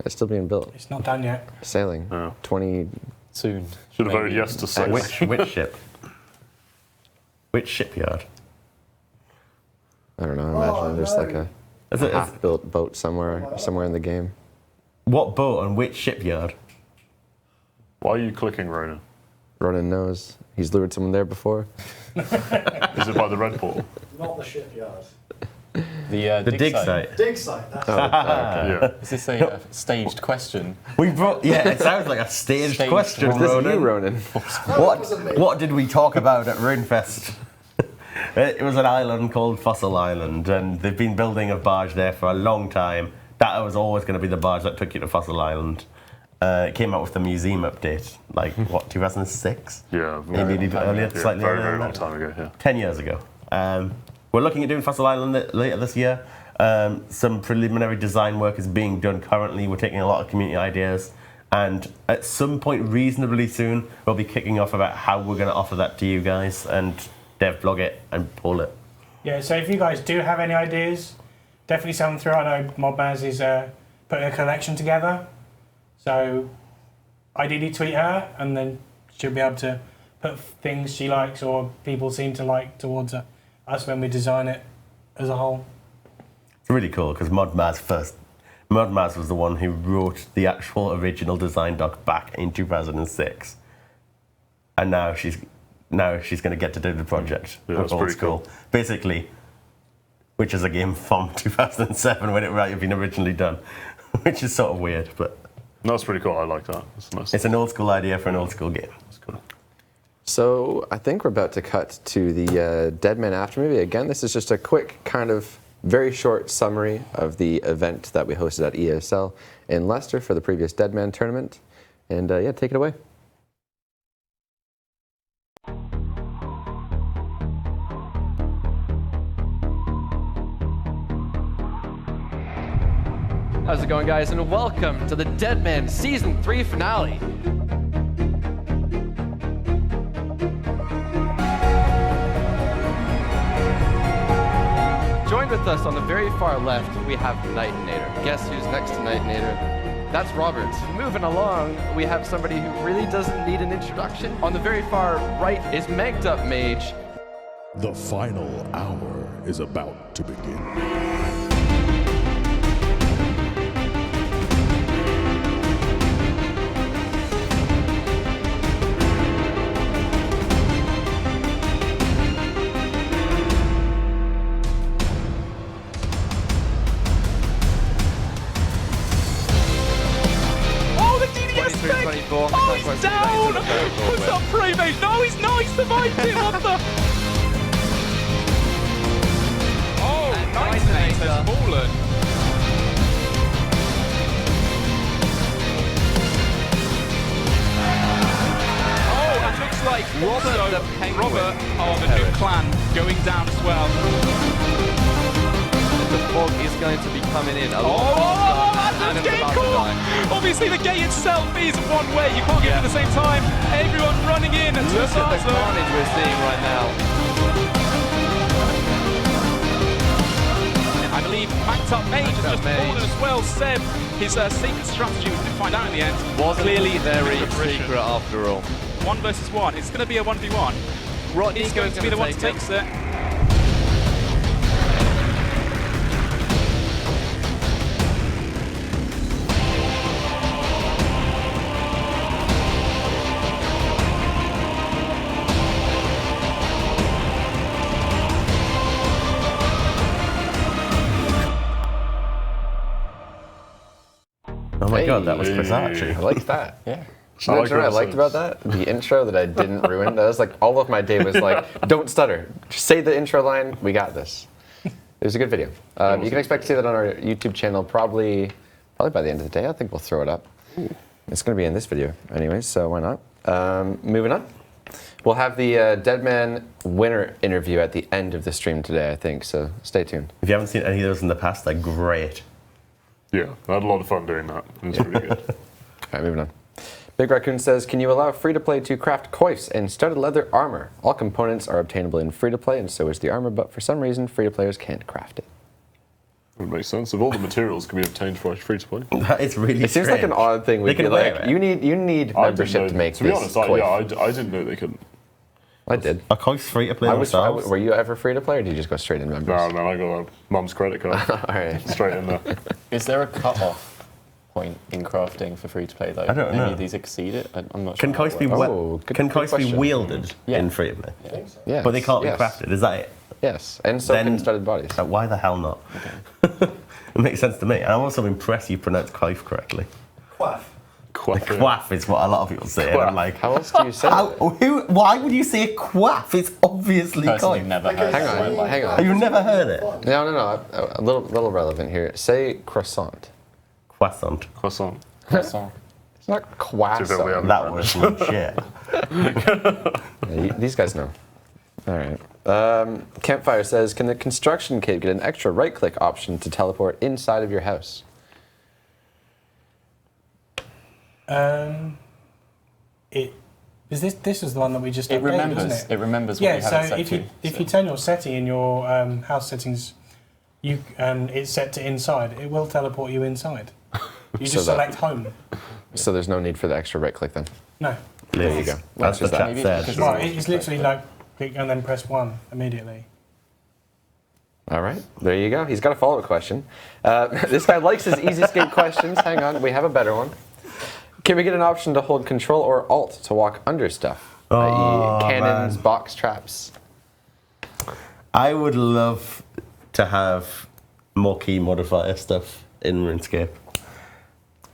A: It's still being built.
B: It's not done yet.
A: Sailing.
D: Yeah.
A: 20.
E: Soon.
D: Should have voted yes to say.
C: Which ship? Which shipyard?
A: I don't know. I imagine there's like a
C: Is
A: half-built boat somewhere in the game.
C: What boat and which shipyard?
D: Why are you clicking, Ronan?
A: Ronan knows. He's lured someone there before.
D: Is it by the red portal?
F: Not the shipyard.
E: The
C: dig site.
F: Dig site. That's
D: Yeah.
E: Is this a staged question?
C: We brought. Yeah, it sounds like a staged
E: Staged
C: question.
E: one.
A: This is
C: Ronan.
A: you, Ronan.
C: What did we talk about at Runefest? It was an island called Fossil Island, and they've been building a barge there for a long time. That was always going to be the barge that took you to Fossil Island. It came out with the museum update, 2006?
D: Yeah.
C: Maybe a bit earlier, slightly
D: very,
C: earlier
D: very
C: than
D: long
C: that.
D: time ago, yeah.
C: 10 years ago. We're looking at doing Fossil Island later this year. Some preliminary design work is being done currently. We're taking a lot of community ideas. And at some point reasonably soon, we'll be kicking off about how we're going to offer that to you guys and devblog it and pull it.
B: Yeah, so if you guys do have any ideas, definitely send them through. I know Mobmaz is putting a collection together. So ideally tweet her, and then she'll be able to put things she likes or people seem to like towards us when we design it as a whole.
C: It's really cool because Mudmaz was the one who wrote the actual original design doc back in 2006, and now she's going to get to do the project.
D: Yeah, that's
C: Old
D: pretty
C: School, basically, which is a game from 2007 when it might have been originally done, which is sort of weird, but
D: That's pretty cool. I like that. It's nice.
C: it's an old school idea for an old school game.
D: That's cool.
A: So I think we're about to cut to the Deadman after movie. Again, this is just a quick kind of very short summary of the event that we hosted at ESL in Leicester for the previous Deadman tournament. And yeah, take it away. How's it going, guys? And welcome to the Deadman Season 3 finale. Joined with us on the very far left, we have Nightinator. Guess who's next to Nightinator? That's Robert. Moving along, we have somebody who really doesn't need an introduction. On the very far right is Megged Up Mage.
G: The final hour is about to begin.
H: Oh, he's down! What's up, Premage? No, he's not! He survived it! What the? Oh, Nightinator has fallen. Oh, and looks like Robert of the new clan going down as well.
A: The fog is going to be coming in a lot
H: Oh,
A: faster.
H: that's getting caught! Obviously, the gate itself is one way. You can't get it at the same time. Everyone running in to the
A: Look at the carnage we're seeing right now.
H: I believe Macked Up Mage has just fallen as well. Seb, his secret strategy, we didn't find out in the end.
A: Wasn't
H: clearly
A: very secret after all.
H: 1 versus 1. It's going to be a 1v1. Rodney's going to be the one to take it.
C: Oh my god, that was
A: Hey.
C: Chris Archie.
A: I like that.
E: Yeah.
A: You know what I
D: that
A: liked about that? The intro that I didn't ruin. That was like all of my day was like, don't stutter. Just say the intro line. We got this. It was a good video. You can expect to see that on our YouTube channel probably by the end of the day. I think we'll throw it up. It's going to be in this video anyways, so why not? Moving on. We'll have the Deadman winner interview at the end of the stream today, I think, so stay tuned.
C: If you haven't seen any of those in the past, they're great.
D: Yeah, I had a lot of fun doing that. It was pretty good.
A: All right, moving on. Big Raccoon says, can you allow free-to-play to craft coifs and studded leather armor? All components are obtainable in free-to-play, and so is the armor, but for some reason, free-to-players can't craft it.
D: Would make sense. If all the materials can be obtained for free to play.
C: That is really
A: It seems like an odd thing. We'd
C: They
A: be
C: can wear
A: like,
C: it.
A: you need membership to make
D: To be
A: this
D: honest,
A: coif.
D: I didn't know they couldn't.
A: I did.
C: Are coifs free to play
A: Were
C: themselves?
A: you ever free-to-play, or did you just go straight in members?
D: No, I got a mum's credit card
A: All right.
D: straight in there.
E: Is there a cut-off point in crafting for free to play though?
C: I don't know.
E: Maybe these exceed it. I'm not sure.
C: Can
E: how it
C: coins be
E: works.
C: can coins be
A: question.
C: wielded
E: Yeah.
C: in free play?
F: I think so.
A: Yes,
C: But they can't
A: yes.
C: be crafted. Is that it?
A: Yes, and so
C: Then-
A: can studded bodies.
C: Why the hell not? It makes sense to me. And I'm also impressed you pronounced quaff correctly.
F: Quaff.
C: Quaff is what a lot of people say. And I'm like,
A: How else do you say it?
C: why would you say quaff? It's obviously
E: Personally,
C: coin.
E: never heard
A: Hang
E: it.
A: on,
E: Like,
A: hang on.
C: You've never heard it?
A: No. A little relevant here. Say croissant.
C: Croissant.
D: Croissant.
E: croissant.
A: It's not croissant.
D: Too bad we have-
C: That was legit.
A: Yeah, these guys know. All right. Campfire says, can the construction kit get an extra right-click option to teleport inside of your house?
B: It is this is the one that we just
E: It
B: updated,
E: remembers.
B: isn't
E: It
B: it?
E: remembers what
B: Yeah.
E: you have
B: So
E: it set
B: if
E: to.
B: you turn your setting in your house settings, and it's set to inside, it will teleport you inside. You
A: So
B: just
A: that-
B: select home.
A: So there's no need for the extra right-click then?
B: No.
A: There you go.
C: That's
A: Which
C: the
A: is that?
C: chat
E: Maybe
C: said.
E: because-
B: Well, it's literally like click and then press 1 immediately.
A: All right, there you go. He's got a follow-up question. This guy likes his easy escape questions. Hang on, we have a better one. Can we get an option to hold Control or Alt to walk under stuff, i.e., cannons,
C: man.
A: box traps?
C: I would love to have more key modifier stuff in RuneScape.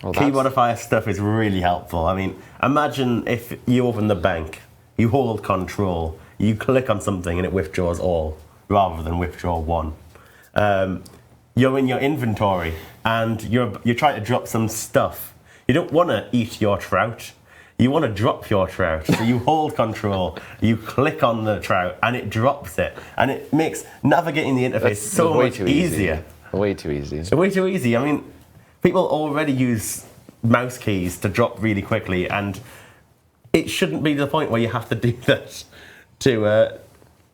A: Well,
C: Key
A: that's-
C: modifier stuff is really helpful. I mean, imagine if you open the bank, you hold Control, you click on something and it withdraws all, rather than withdraw one. You're in your inventory and you're trying to drop some stuff. You don't want to eat your trout. You want to drop your trout. So you hold Control, you click on the trout, and it drops it. And it makes navigating the interface
A: That's
C: so
A: way
C: much
A: too easy.
C: easier.
A: Way too easy.
C: It's way too easy. I mean, people already use mouse keys to drop really quickly, and it shouldn't be the point where you have to do that.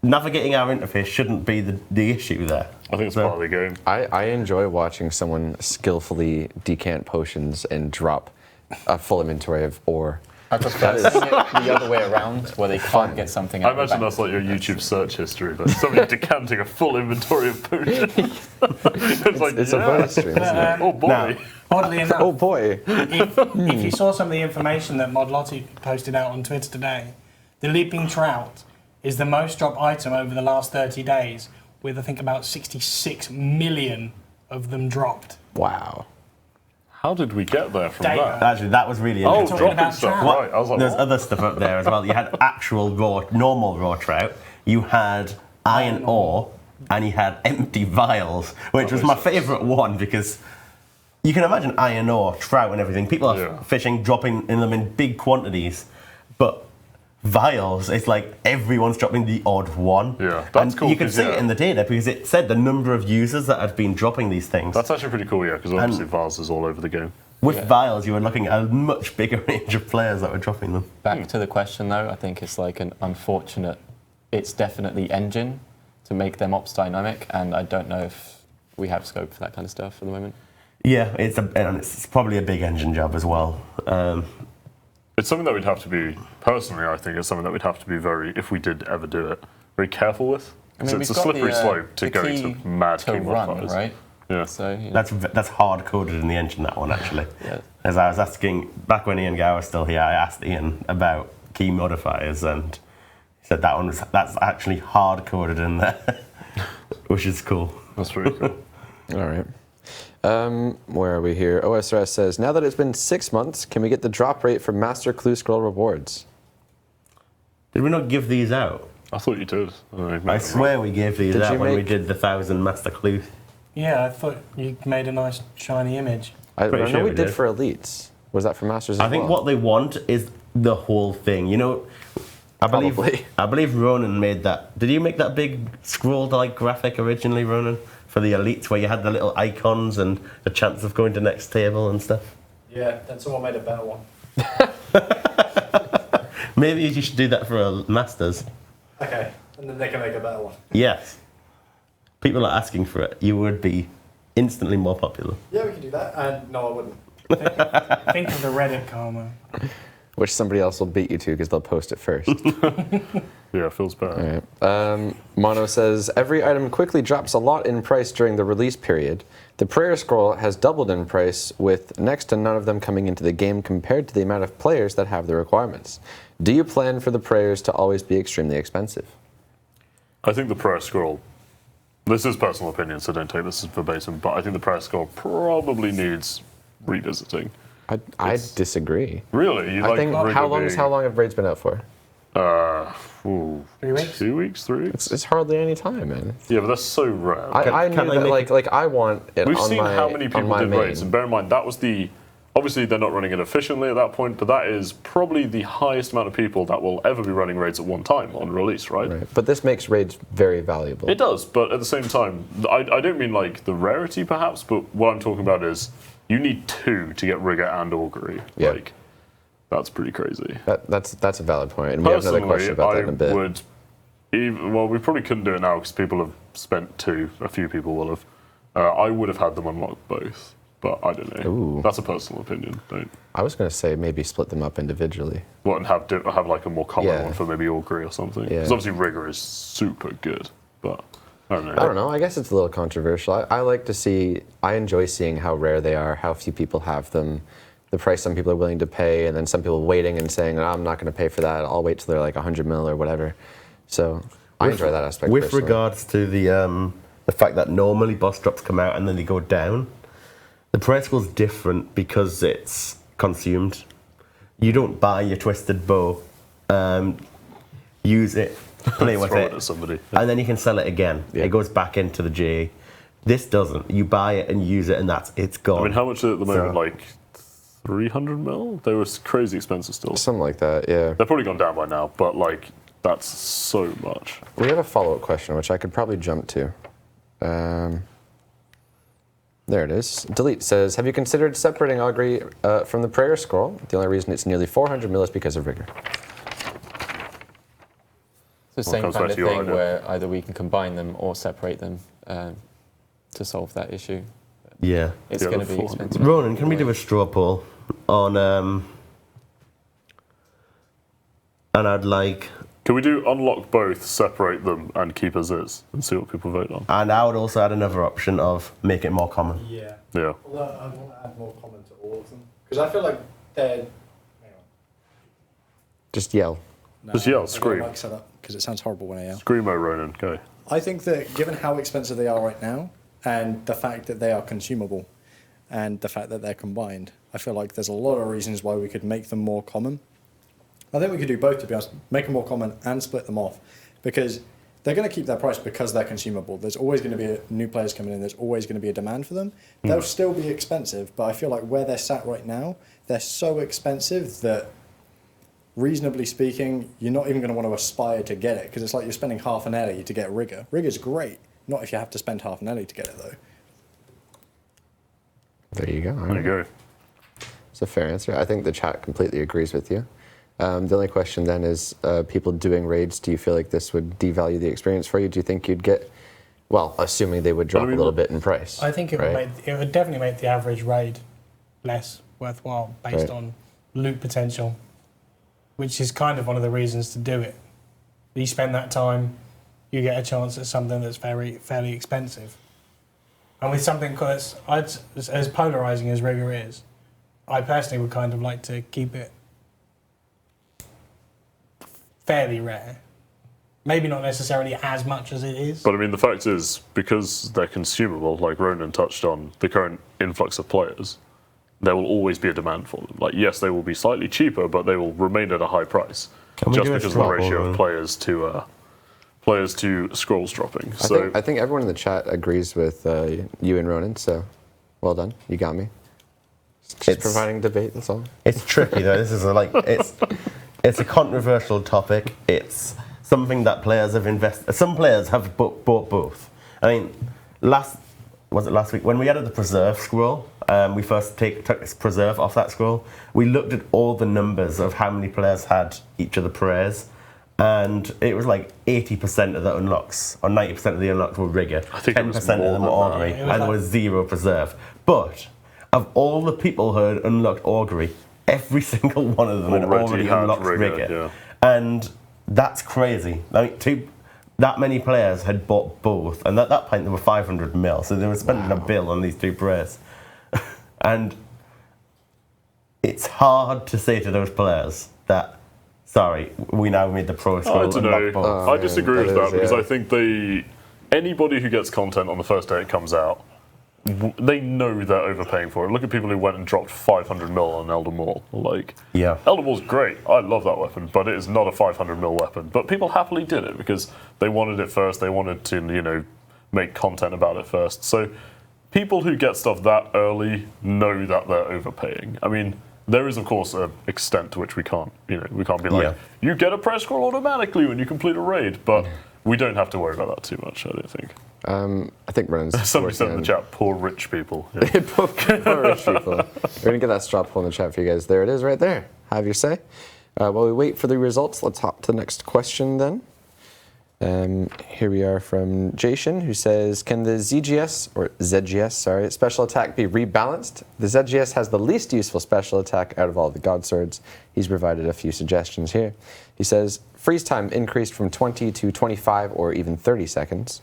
C: Navigating our interface shouldn't be the issue there.
D: I think it's part of the game.
A: I enjoy watching someone skillfully decant potions and drop a full inventory of ore.
E: I prefer seeing it the other way around, where they can't get something
D: I
E: out of the
D: imagine
E: bank.
D: that's like your YouTube search history, like somebody decanting a full inventory of potions. It's like,
A: It's a bonus stream, isn't it?
D: Oh boy.
C: Now-
B: Oddly enough,
A: Oh boy.
B: if you saw some of the information that Modlotti posted out on Twitter today, the leaping trout is the most dropped item over the last 30 days, with I think about 66 million of them dropped.
A: Wow.
D: How did we get there from
B: Data.
D: that?
C: Actually, that was really
D: Oh,
C: interesting.
B: talking
D: dropping
B: about
D: stuff,
B: trout.
D: right. I was like,
C: There's
D: what?
C: other stuff up there as well. You had actual raw, normal raw trout. You had iron ore, and you had empty vials, which was my favourite one because you can imagine iron ore, trout, and everything. People are
D: Yeah.
C: fishing, dropping in them in big quantities, but vials, it's like everyone's dropping the odd one.
D: Yeah, that's
C: and
D: cool,
C: you could
D: 'cause,
C: see
D: yeah.
C: it in the data because it said the number of users that had been dropping these things.
D: That's actually pretty cool, yeah, because obviously Vars is all over the game.
C: With vials, you were looking at a much bigger range of players that were dropping them.
E: Back to the question though, I think it's like an unfortunate, it's definitely engine to make them ops dynamic, and I don't know if we have scope for that kind of stuff at the moment.
C: Yeah, and it's probably a big engine job as well.
D: It's something that we'd have to be, personally, I think it's something that we'd have to be very, if we did ever do it, very careful with.
E: I mean,
D: So
E: we've
D: it's a
E: got
D: slippery
E: the,
D: slope to
E: the
D: go
E: key
D: to mad
E: to
D: key
E: run,
D: modifiers.
E: right?
D: Yeah.
E: So yeah.
C: That's hard coded in the engine, that one actually.
E: Yeah.
C: As I was asking, back when Ian Gower was still here, I asked Ian about key modifiers, and he said that's actually hard coded in there, which is cool.
D: That's really cool.
A: All right. Where are we here? OSRS says, now that it's been 6 months, can we get the drop rate for Master Clue Scroll rewards?
C: Did we not give these out?
D: I thought you did.
C: I swear we gave these
A: Did
C: out
A: you
C: when we
A: make-
C: did the 1,000 Master Clue.
B: Yeah, I thought you made a nice shiny image.
A: I
C: Pretty
A: know
C: sure
A: we
C: we
A: did
C: did.
A: for Elites. Was that for Masters as
C: I think
A: well?
C: what they want is the whole thing. You know,
A: Probably.
C: I believe Ronan made that. Did you make that big scrolled-like graphic originally, Ronan, for the elites, where you had the little icons and the chance of going to next table and stuff?
F: Yeah, then someone made a better one.
C: Maybe you should do that for a Masters.
F: Okay, and then they can make a better one.
C: Yes. People are asking for it. You would be instantly more popular.
F: Yeah, we can do that. And no, I wouldn't.
B: Think of the Reddit karma.
A: Which somebody else will beat you to because they'll post it first.
D: Yeah, it feels bad.
A: All right. Mono says, every item quickly drops a lot in price during the release period. The prayer scroll has doubled in price, with next to none of them coming into the game compared to the amount of players that have the requirements. Do you plan for the prayers to always be extremely expensive?
D: I think the prayer scroll, this is personal opinion, so don't take this as verbatim, but I think the prayer scroll probably needs revisiting.
A: I disagree.
D: Really? You
A: I
D: like
A: think
D: Rigger
A: how long
D: being-
A: have raids been out for?
B: 3 weeks?
D: 2 weeks, 3 weeks?
A: It's hardly any time, man.
D: Yeah, but that's so rare.
A: I knew that I want it
D: We've
A: on
D: seen
A: my,
D: how many
A: on
D: people
A: my
D: did
A: main.
D: raids, and bear in mind, that was the... Obviously, they're not running it efficiently at that point, but that is probably the highest amount of people that will ever be running raids at one time on release, right?
A: Right. But this makes raids very valuable.
D: It does, but at the same time, I don't mean like the rarity perhaps, but what I'm talking about is you need 2 to get Rigger and Augury.
A: Yeah.
D: Like, that's pretty crazy.
A: That's a valid point, and we have another question about that in a bit.
D: Well, we probably couldn't do it now because people have spent 2. A few people will have. I would have had them unlock both, but I don't know.
A: Ooh.
D: That's a personal opinion.
A: I was going to say maybe split them up individually.
D: What, and have like a more common
A: Yeah.
D: one for maybe Augury or something?
A: Yeah.
D: Because obviously Rigger is super good, but I don't know.
A: I don't know. I guess it's a little controversial. I like to see. I enjoy seeing how rare they are, how few people have them, the price some people are willing to pay, and then some people waiting and saying, oh, "I'm not going to pay for that. I'll wait till they're like 100 mil or whatever." So I enjoy that aspect.
C: With
A: personally.
C: regards to the fact that normally boss drops come out and then they go down, the prayer scroll's different because it's consumed. You don't buy your twisted bow, use it, play with
D: Throw
C: it,
D: at somebody.
C: and then you can sell it again.
A: Yeah.
C: It goes back into the GA. This doesn't. You buy it and use it, and it's gone.
D: I mean, how much at the moment?
C: So-
D: Like 300 mil? They were crazy expensive still.
A: Something like that. Yeah.
D: They're probably gone down by now, but like that's so much.
A: We have a follow-up question, which I could probably jump to. There it is. Delete says, have you considered separating Augury from the prayer scroll? The only reason it's nearly 400 mil is because of Rigger.
E: It's the same
D: comes
E: kind
D: back
E: of
D: to your
E: thing
D: idea.
E: where either we can combine them or separate them to solve that issue.
C: Yeah.
E: It's
D: Yeah,
E: going to
D: the
E: be
D: 400.
E: expensive.
C: Ronan, can we do a straw poll on and I'd like,
D: Can we do unlock both, separate them, and keep as is, and see what people vote on?
C: and I would also add another option of make it more common.
F: Yeah.
D: Yeah.
F: Although I want to add more common to all of them. Because I feel like they're... Hang on.
A: Just yell.
F: No,
D: Just yell,
F: I got
D: scream.
F: my mic set up because it sounds horrible when I yell.
D: Screamo Ronan, go.
F: I think that given how expensive they are right now, and the fact that they are consumable, and the fact that they're combined, I feel like there's a lot of reasons why we could make them more common. I think we could do both, to be honest. Make them more common and split them off. Because they're going to keep their price because they're consumable. There's always going to be new players coming in. There's always going to be a demand for them. They'll still be expensive, but I feel like where they're sat right now, they're so expensive that, reasonably speaking, you're not even going to want to aspire to get it. Because it's like you're spending half an Ellie to get Rigger. Rigger's great. Not if you have to spend half an Ellie to get it, though.
A: There you go.
D: There you go.
A: It's a fair answer. I think the chat completely agrees with you. The only question then is, people doing raids, do you feel like this would devalue the experience for you? Do you think you'd get, well, assuming they would drop a little bit in price?
B: I think it would definitely make the average raid less worthwhile based on loot potential, which is kind of one of the reasons to do it. You spend that time, you get a chance at something that's fairly expensive. And with something that's as polarizing as Rigger is, I personally would kind of like to keep it fairly rare. Maybe not necessarily as much as it is.
D: But I mean, the fact is, because they're consumable, like Ronan touched on, the current influx of players, there will always be a demand for them. Like, yes, they will be slightly cheaper, but they will remain at a high price.
C: Can we
D: Just
C: do a
D: because of the
C: straw
D: ratio
C: poll,
D: of players to scrolls dropping.
A: I think everyone in the chat agrees with you and Ronan, so well done. You got me. Just providing debate, that's all.
C: It's tricky though. This is it's a controversial topic. It's something that players have invested. Some players have bought both. I mean, last week when we added the preserve scroll, we first took this preserve off that scroll. We looked at all the numbers of how many players had each of the prayers, and it was like 80% of the unlocks or 90% of the unlocks were Rigger.
D: I think it was
C: 10% of them were
D: more than
C: Augury,
B: that.
C: and there was 0 preserve. But of all the people who had unlocked Augury, every single one of them had already
D: had
C: unlocked
D: Rigger,
C: Rigger.
D: yeah.
C: And That's crazy. That many players had bought both, and at that point there were 500 mil, so they were spending a bill on these 2 prays. And it's hard to say to those players that, sorry, we now made the pro
D: I
C: scroll
D: don't
C: unlock both.
D: know. I disagree with that because
A: yeah.
D: I think anybody who gets content on the first day it comes out, they know they're overpaying for it. Look at people who went and dropped 500 mil on Elder Maul. Like,
C: Yeah.
D: Elder Maul's great. I love that weapon, but it is not a 500 mil weapon. But people happily did it because they wanted it first. They wanted to, make content about it first. So people who get stuff that early know that they're overpaying. I mean, there is, of course, an extent to which we can't be like, you get a press scroll automatically when you complete a raid, but we don't have to worry about that too much, I don't think.
A: I think Brennan's
D: Somebody said in the chat, poor rich people. Yeah.
A: Poor rich people. We're going to get that straw poll in the chat for you guys. There it is right there. Have your say. While we wait for the results, let's hop to the next question then. Here we are from Jashin, who says, can the ZGS special attack be rebalanced? The ZGS has the least useful special attack out of all the God Swords. He's provided a few suggestions here. He says, freeze time increased from 20 to 25 or even 30 seconds.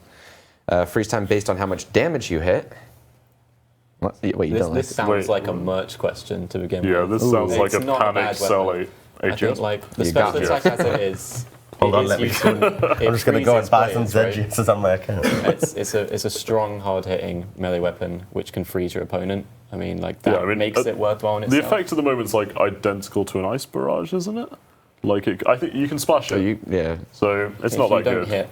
A: Freeze time based on how much damage you hit. What? Wait, you don't
E: This sounds like a merch question to begin with.
D: Yeah, this sounds like a
E: It's not a
D: panic
E: bad
D: sell
E: weapon. I
D: HGS.
E: think like the
A: You
E: special
A: got
E: attack as it is.
C: Hold on,
E: is
C: let me.
E: useful.
C: I'm just going to go and buy some ZGSs on my account.
E: It's a strong, hard-hitting melee weapon which can freeze your opponent. I mean, like that makes it worthwhile in
D: The
E: itself.
D: effect at the moment is like identical to an ice barrage, isn't it? Like I think you can splash it. So it's
E: if
D: not
E: you
D: that
E: don't
D: good.
E: hit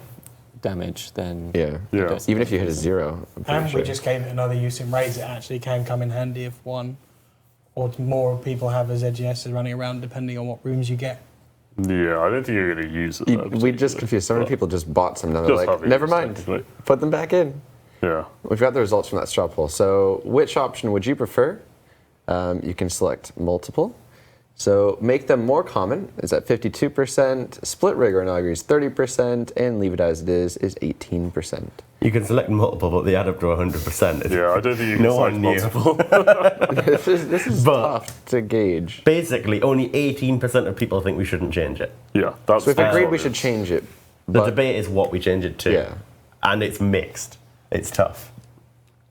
E: damage, then
D: Yeah.
A: Even if you hit a 0. I'm pretty
B: And
A: sure.
B: we just gave it another use in raids. It actually can come in handy if one or more people have a ZGS running around, depending on what rooms you get.
D: Yeah, I don't think you're going to use it.
A: We just confused. So many people just bought some. Now they're
D: Just
A: like,
D: have
A: never
D: used,
A: mind.
D: technically.
A: Put them back in.
D: Yeah.
A: We've got the results from that straw poll. So which option would you prefer? You can select multiple. So make them more common is at 52%, split rig or Inauguri is 30%, and leave it as it is 18%.
C: You can select multiple, but they add up to 100%.
D: Yeah, I don't think you can
C: No
D: select
C: one knew.
D: multiple.
A: this is tough to gauge.
C: Basically, only 18% of people think we shouldn't change it.
D: Yeah, that's
A: So we've agreed we
D: obvious.
A: should change it.
C: The
A: But
C: debate is what we change it to.
A: Yeah.
C: And it's mixed. It's tough.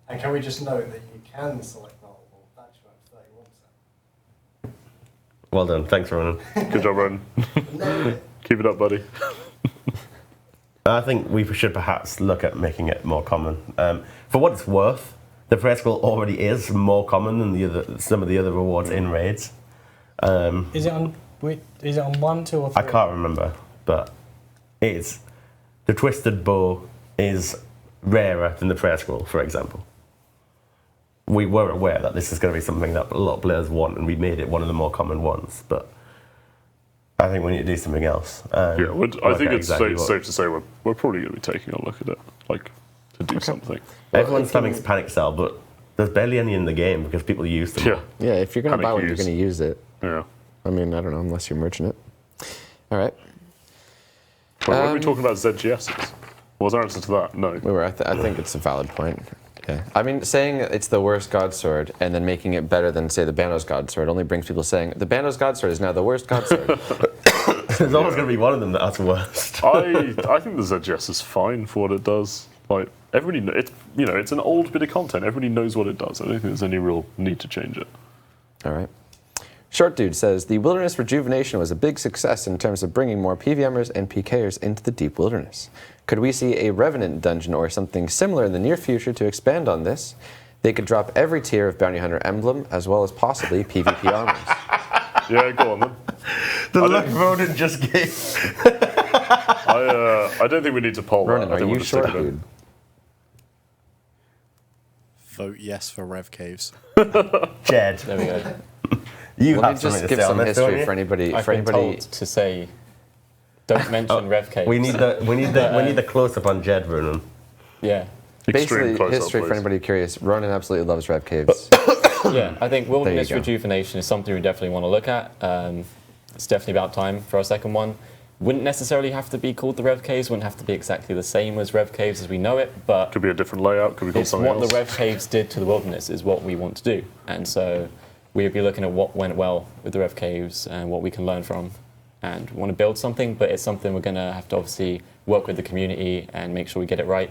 F: And can we just note that you can select multiple? That's right, 31%.
C: Well done. Thanks, Ronan.
D: Good job, Ron. Keep it up, buddy.
C: I think we should perhaps look at making it more common. For what it's worth, the press scroll already is more common than some of the other rewards in raids.
B: Is it on 1, 2, or 3?
C: I can't remember, but it's the twisted bow is rarer than the prayer scroll, for example. We were aware that this is going to be something that a lot of players want, and we made it one of the more common ones. But I think we need to do something else.
D: Yeah, I think it's
C: exactly
D: safe to say we're probably going to be taking a look at it, like to do something.
C: Everyone's spamming panic sell, but there's barely any in the game because people use them.
D: Yeah,
A: yeah, if you're going to
D: Panic
A: buy one, you're
D: use.
A: going to use it.
D: yeah.
A: I mean, I don't know, unless you're merching it. All right.
D: Wait, were we talking about ZGSs? What was our answer to that? No.
A: We were. I think it's a valid point. Yeah. I mean, saying it's the worst God Sword and then making it better than, say, the Banno's God Sword only brings people saying, the Banno's God Sword is now the worst God Sword.
C: There's always going to be one of them that's worst.
D: I think the ZGS is fine for what it does. Like everybody, it's an old bit of content. Everybody knows what it does. I don't think there's any real need to change it.
A: All right. Short Dude says, the Wilderness Rejuvenation was a big success in terms of bringing more PVMers and PKers into the deep wilderness. Could we see a Revenant dungeon or something similar in the near future to expand on this? They could drop every tier of Bounty Hunter emblem, as well as possibly PvP armors.
D: Yeah, go on then.
C: The look Ronan just gave.
D: I don't think we need to poll
A: Ronan,
D: that. I
A: are
D: think
A: you
D: we'll just stick
A: Short
D: it in.
A: Dude?
F: Vote yes for Rev Caves.
C: Jed,
E: There we go.
C: you
A: Let
C: have
A: me
C: something
A: just
C: to
A: give
C: say on
A: some
C: this, don't
A: history
C: you?
A: for anybody.
E: I've been told to say, don't mention Rev Caves.
C: We need the close up on Jed, Ronan.
E: Yeah.
A: Basically,
D: Extreme close-up,
A: history for
D: please.
A: anybody curious. Ronan absolutely loves Rev Caves.
E: Yeah, I think Wilderness
A: go.
E: Rejuvenation is something we definitely want to look at. It's definitely about time for our second one. Wouldn't necessarily have to be called the Rev Caves, wouldn't have to be exactly the same as Rev Caves as we know it, but
D: Could be a different layout. Could be called
E: it's
D: something
E: what
D: else.
E: the Rev Caves did to the Wilderness is what we want to do. And so we'd be looking at what went well with the Rev Caves and what we can learn from. and want to build something, but it's something we're going to have to obviously work with the community and make sure we get it right.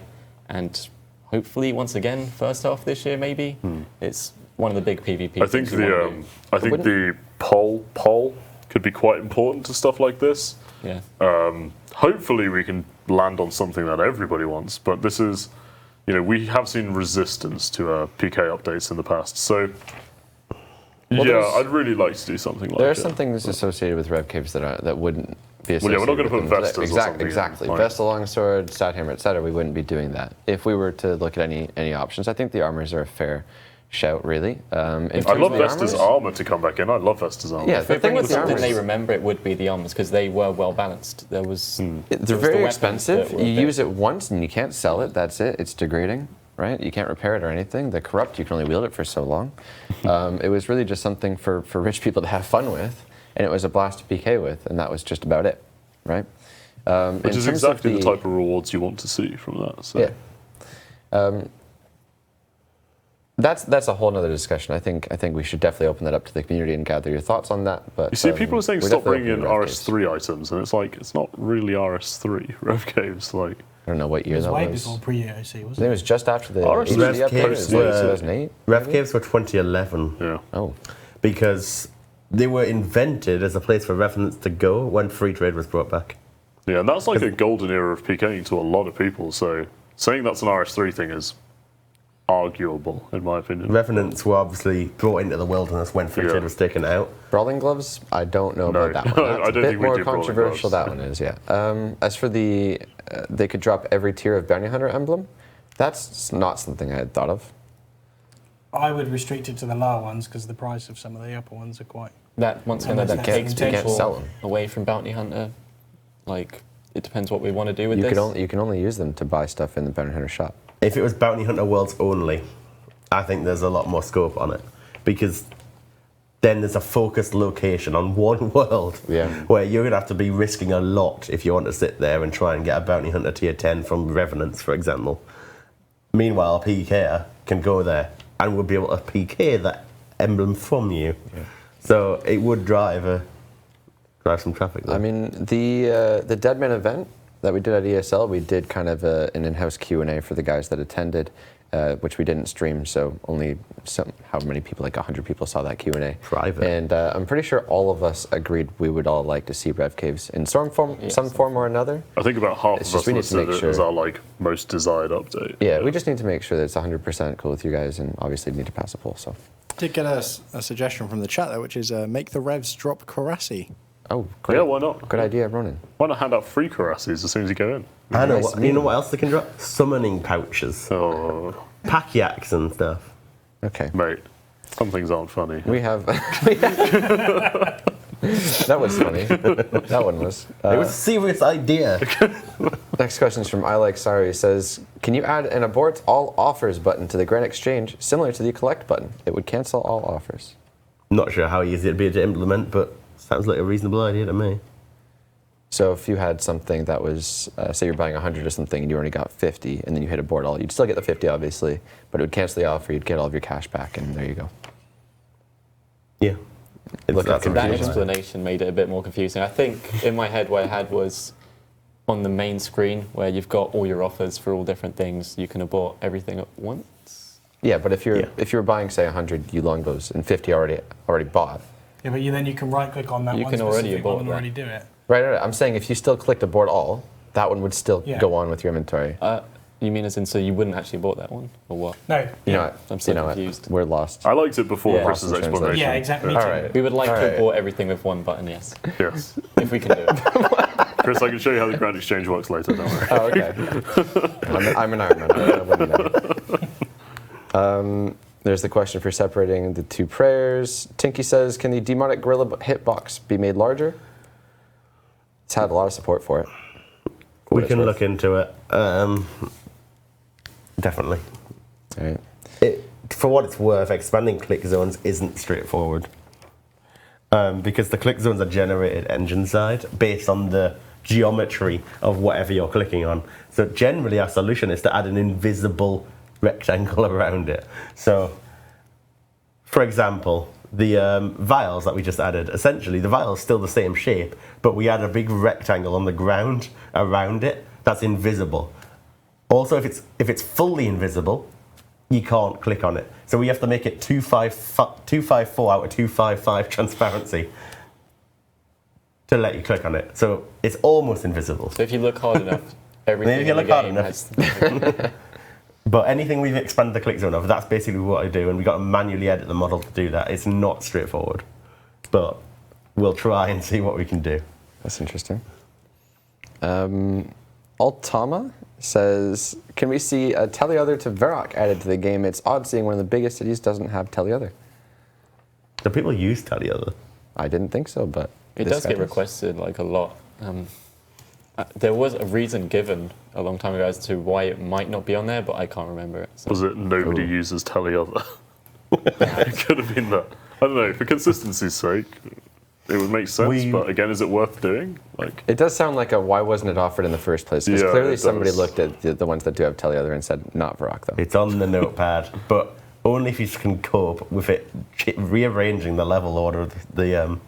E: And hopefully, once again, first half this year maybe. It's one of the big PvP.
D: I think the poll could be quite important to stuff like this.
E: Yeah.
D: Hopefully we can land on something that everybody wants, but this is, we have seen resistance to PK updates in the past, so I'd really like to do something like that.
A: There are some things associated with Rev Caves that wouldn't be associated.
D: Well, yeah, we're not going to put
A: with
D: Vestas or something.
A: Exactly.
D: Like,
A: Vesta, Longsword, Stathammer, etc. We wouldn't be doing that. If we were to look at any options, I think the armors are a fair shout, really.
D: I'd love Vesta's armor to come back in. I love Vesta's armor.
A: Yeah,
E: If we
A: the thing
E: bring
A: with
E: in
A: the
E: something
A: armors,
E: they remember, it would be the armors, because they were well balanced. There was.
A: they're very expensive. You use it once and you can't sell it. That's it. It's degrading, right? You can't repair it or anything. The corrupt, you can only wield it for so long. It was really just something for rich people to have fun with, and it was a blast to PK with, and that was just about it, right?
D: Which is exactly the type of rewards you want to see from that. So.
A: Yeah. That's a whole other discussion. I think we should definitely open that up to the community and gather your thoughts on that. But
D: you see, people are saying
A: we're
D: stop
A: definitely
D: bringing in
A: open to Rev Caves.
D: RS3 items, and it's like it's not really RS3 Rev Caves. Like
A: I don't know what year
B: It was
A: that
B: way
A: was.
B: before pre-AOC,
A: I think
B: wasn't
A: it
B: it?
A: was just after the
D: RS
A: HC
C: Rev
A: update.
C: Caves
A: It was
C: were-
A: 2008.
C: Rev Caves were 2011
D: yeah.
A: Oh,
C: because they were invented as a place for revenants to go when free trade was brought back.
D: Yeah, and that's like a golden era of PKing to a lot of people. So saying that's an RS3 thing is arguable, in my opinion.
C: Revenants were obviously brought into the wilderness when free trade was taken out.
A: brawling gloves. I don't know
D: No.
A: about that one. That's
D: I don't
A: a bit
D: think we
A: more
D: do brawling
A: controversial.
D: gloves.
A: That one is, yeah. As for the, they could drop every tier of bounty hunter emblem. That's not something I had thought of.
B: I would restrict it to the lower ones because the price of some of the upper ones are quite.
E: That once again,
B: And
E: that
B: that's
E: takes
B: the intention.
E: people
A: You can't sell 'em.
E: away from bounty hunter. Like it depends what we want to do with
A: You
E: this.
A: can only use them to buy stuff in the bounty hunter shop.
C: If it was Bounty Hunter Worlds only, I think there's a lot more scope on it because then there's a focused location on one world where you're going to have to be risking a lot if you want to sit there and try and get a Bounty Hunter tier 10 from Revenants, for example. Meanwhile, a PKer can go there and will be able to PK that emblem from you. Yeah. So it would drive some traffic there.
A: I mean, the Deadman event that we did at ESL, we did kind of an in-house Q&A for the guys that attended, which we didn't stream, so only how many people, like 100 people saw that Q&A.
C: Private.
A: And I'm pretty sure all of us agreed we would all like to see Rev Caves in some form or another.
D: I think about half
A: It's
D: of
A: just
D: us
A: we need to
D: listed
A: make
D: it
A: sure-
D: as our like most desired update.
A: Yeah, we just need to make sure that it's 100% cool with you guys, and obviously need to pass a poll, so.
F: Did get a suggestion from the chat there, which is make the revs drop Karasi.
A: Oh, great.
D: Yeah, why not?
A: Good idea, Ronan.
D: Why not hand out free Karassis as soon as you go in?
C: I know.
A: Nice
C: You know what else they can drop? Summoning pouches,
D: Oh,
C: pack yaks and stuff.
A: Okay.
D: mate, some things aren't funny.
A: We have... That was funny. That one was.
C: It was a serious idea.
A: Next question is from I Like Sorry. He says, can you add an abort all offers button to the Grand Exchange similar to the collect button? It would cancel all offers.
C: Not sure how easy it'd be to implement, but sounds like a reasonable idea to me.
A: So if you had something that was, say you're buying 100 or something and you only got 50, and then you hit abort all, you'd still get the 50 obviously, but it would cancel the offer, you'd get all of your cash back, and there you go.
C: Yeah.
A: Look
C: That's
A: at
E: That
A: confusion.
E: explanation made it a bit more confusing. I think in my head what I had was on the main screen where you've got all your offers for all different things. You can abort everything at once.
A: Yeah, but if you're buying, say, 100 you longbows and 50 already bought.
B: Yeah, but then you can right click on that
E: You
B: one
E: can already
B: specific one
E: abort
B: and
E: that.
B: already do it.
A: Right. I'm saying if you still clicked abort all, that one would still go on with your inventory.
E: You mean as in so you wouldn't actually abort that one? Or what?
B: No.
A: You know what?
E: I'm so
A: You know what?
E: confused.
A: We're lost.
D: I liked it before
E: Yeah.
D: Chris's
A: Lost in
D: explanation.
B: Yeah, exactly. Me
A: All
B: too.
A: right.
E: We would like
A: All
E: to
A: right.
E: abort everything with one button, yes.
D: Yes.
E: If we can do it.
D: Chris, I can show you how the Grand Exchange works later, don't worry.
A: Oh, okay. I'm an Iron Man. I wouldn't know. There's the question for separating the two prayers. Tinky says, can the demonic gorilla hitbox be made larger? It's had a lot of support for it.
C: We
A: it's
C: can
A: worth.
C: look into it. Definitely.
A: All right.
C: For what it's worth, expanding click zones isn't straightforward. Because the click zones are generated engine side based on the geometry of whatever you're clicking on. So generally our solution is to add an invisible rectangle around it. So, for example, the vials that we just added, essentially the vial is still the same shape, but we add a big rectangle on the ground around it that's invisible. Also, if it's fully invisible, you can't click on it. So we have to make it 254 out of 255 transparency to let you click on it. So it's almost invisible.
E: So if you look hard enough, everything
C: If you
E: in the
C: look hard
E: game
C: enough.
E: has...
C: But anything we've expanded the click zone of, that's basically what I do, and we've got to manually edit the model to do that. It's not straightforward, but we'll try and see what we can do.
A: That's interesting. Altama says, can we see a Teleother to Varrock added to the game? It's odd seeing one of the biggest cities doesn't have Teleother.
C: Do people use Teleother?
A: I didn't think so, but
E: It
A: this
E: does
A: guy
E: get requested like a lot. There was a reason given a long time ago as to why it might not be on there, but I can't remember it. So.
D: Was it nobody uses Teleother? It could have been that. I don't know. For consistency's sake, it would make sense. But again, is it worth doing? Like,
A: It does sound like a why wasn't it offered in the first place? Because
D: Yeah,
A: clearly
D: it
A: somebody
D: does.
A: looked at the ones that do have Teleother and said not Varrock though.
C: It's on the notepad, but only if you can cope with it rearranging the level order of the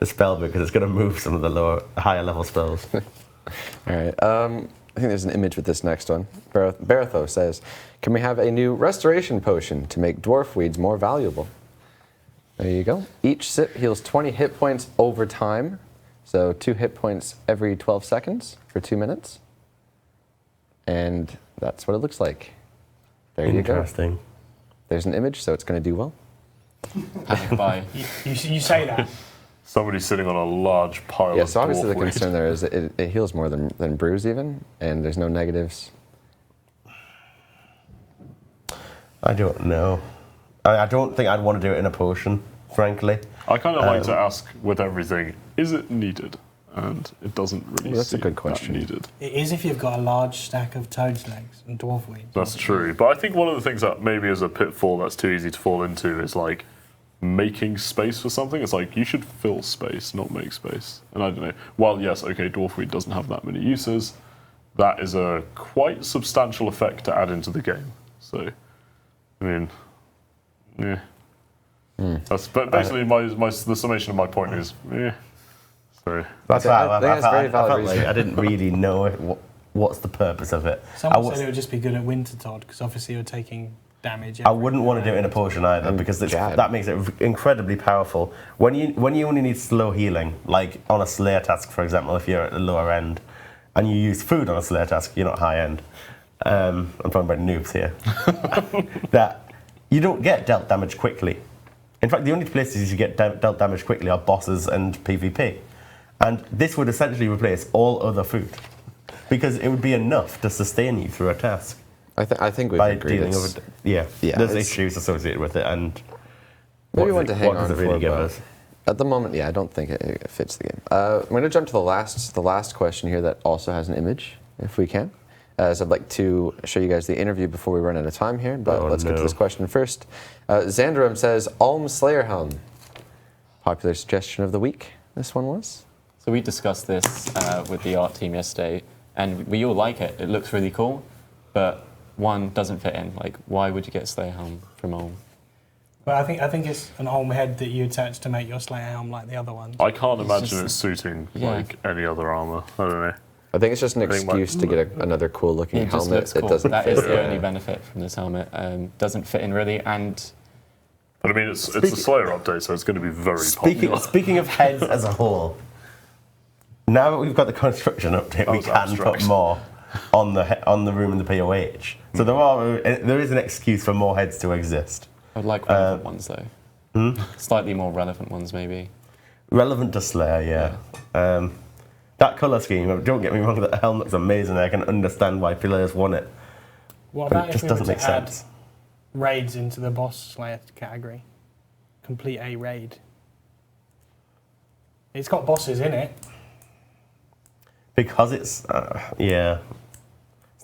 C: spell book, because it's going to move some of the higher level spells.
A: All right. I think there's an image with this next one. Baratho says, can we have a new restoration potion to make dwarf weeds more valuable? There you go. Each sip heals 20 hit points over time. So 2 hit points every 12 seconds for 2 minutes. And that's what it looks like. There you go.
C: Interesting.
A: There's an image, so it's going to do well.
E: Panic buy.
B: You say that.
D: somebody sitting on a large pile
A: Yeah,
D: of
A: so obviously the
D: dwarf weed.
A: concern there is that it heals more than brews even, and there's no negatives.
C: I don't know. I don't think I'd want to do it in a potion, frankly.
D: I kind of like to ask with everything, is it needed? And it doesn't really
A: Well, that's a
D: seem
A: good
D: that
A: question.
D: needed.
B: It is if you've got a large stack of toad's legs and dwarf weeds.
D: That's true. But I think one of the things that maybe is a pitfall that's too easy to fall into is like making space for something. It's like you should fill space, not make space. And I don't know. While yes, okay, dwarf weed doesn't have that many uses, that is a quite substantial effect to add into the game. So, I mean, yeah. That's but basically the summation of my point is, yeah. Sorry.
C: That's
A: I
C: why
A: think that's very
C: I
A: valid
C: felt like
A: reason.
C: I didn't really know what's the purpose of it.
B: Someone said it would just be good at winter, Todd, because obviously you're taking damage.
C: I wouldn't want to do it in a potion either, because that makes it incredibly powerful. When you only need slow healing, like on a Slayer task, for example, if you're at the lower end, and you use food on a Slayer task, you're not high end. I'm talking about noobs here. That you don't get dealt damage quickly. In fact, the only places you get dealt damage quickly are bosses and PvP. And this would essentially replace all other food, because it would be enough to sustain you through a task.
A: I think we've
C: By
A: agreed.
C: dealing with there's issues associated with it, and
A: Maybe one to hang
C: what
A: on
C: does it really
A: for,
C: give
A: but
C: us?
A: at the moment, yeah, I don't think it fits the game. I'm going to jump to the last question here that also has an image, if we can. As I'd like to show you guys the interview before we run out of time here, but let's get to this question first. Xandrum says, Alm Slayerhelm. Popular suggestion of the week, this one was?
E: So we discussed this with the art team yesterday, and we all like it. It looks really cool, but one doesn't fit in. Like, why would you get Slayer Helm from Ulm?
B: But I think it's an Ulm head that you attach to make your Slayer helm like the other ones.
D: I can't imagine
E: just-
D: it suiting
E: yeah.
D: like any other armor. I don't know.
A: I think it's just an
D: think
A: excuse to get another cool looking
E: It just
A: helmet
E: looks
A: that
E: cool.
A: doesn't
E: That
A: fit.
E: is the only benefit from this helmet. Doesn't fit in really, and
D: But I mean, it's a Slayer update, so it's going to be very popular.
C: Speaking of heads as a whole, now that we've got the construction update, we
D: was
C: can
D: abstract.
C: put more on the room in the POH. So there is an excuse for more heads to exist.
E: I would like relevant ones though. Slightly more relevant ones maybe.
C: Relevant to Slayer, yeah. That colour scheme, don't get me wrong, that helmet's amazing. I can understand why players want it.
B: What
C: But
B: about
C: it
B: if
C: just
B: we were
C: doesn't
B: to
C: make
B: add
C: sense.
B: raids into the boss Slayer category? Complete a raid. It's got bosses in it.
C: Because it's not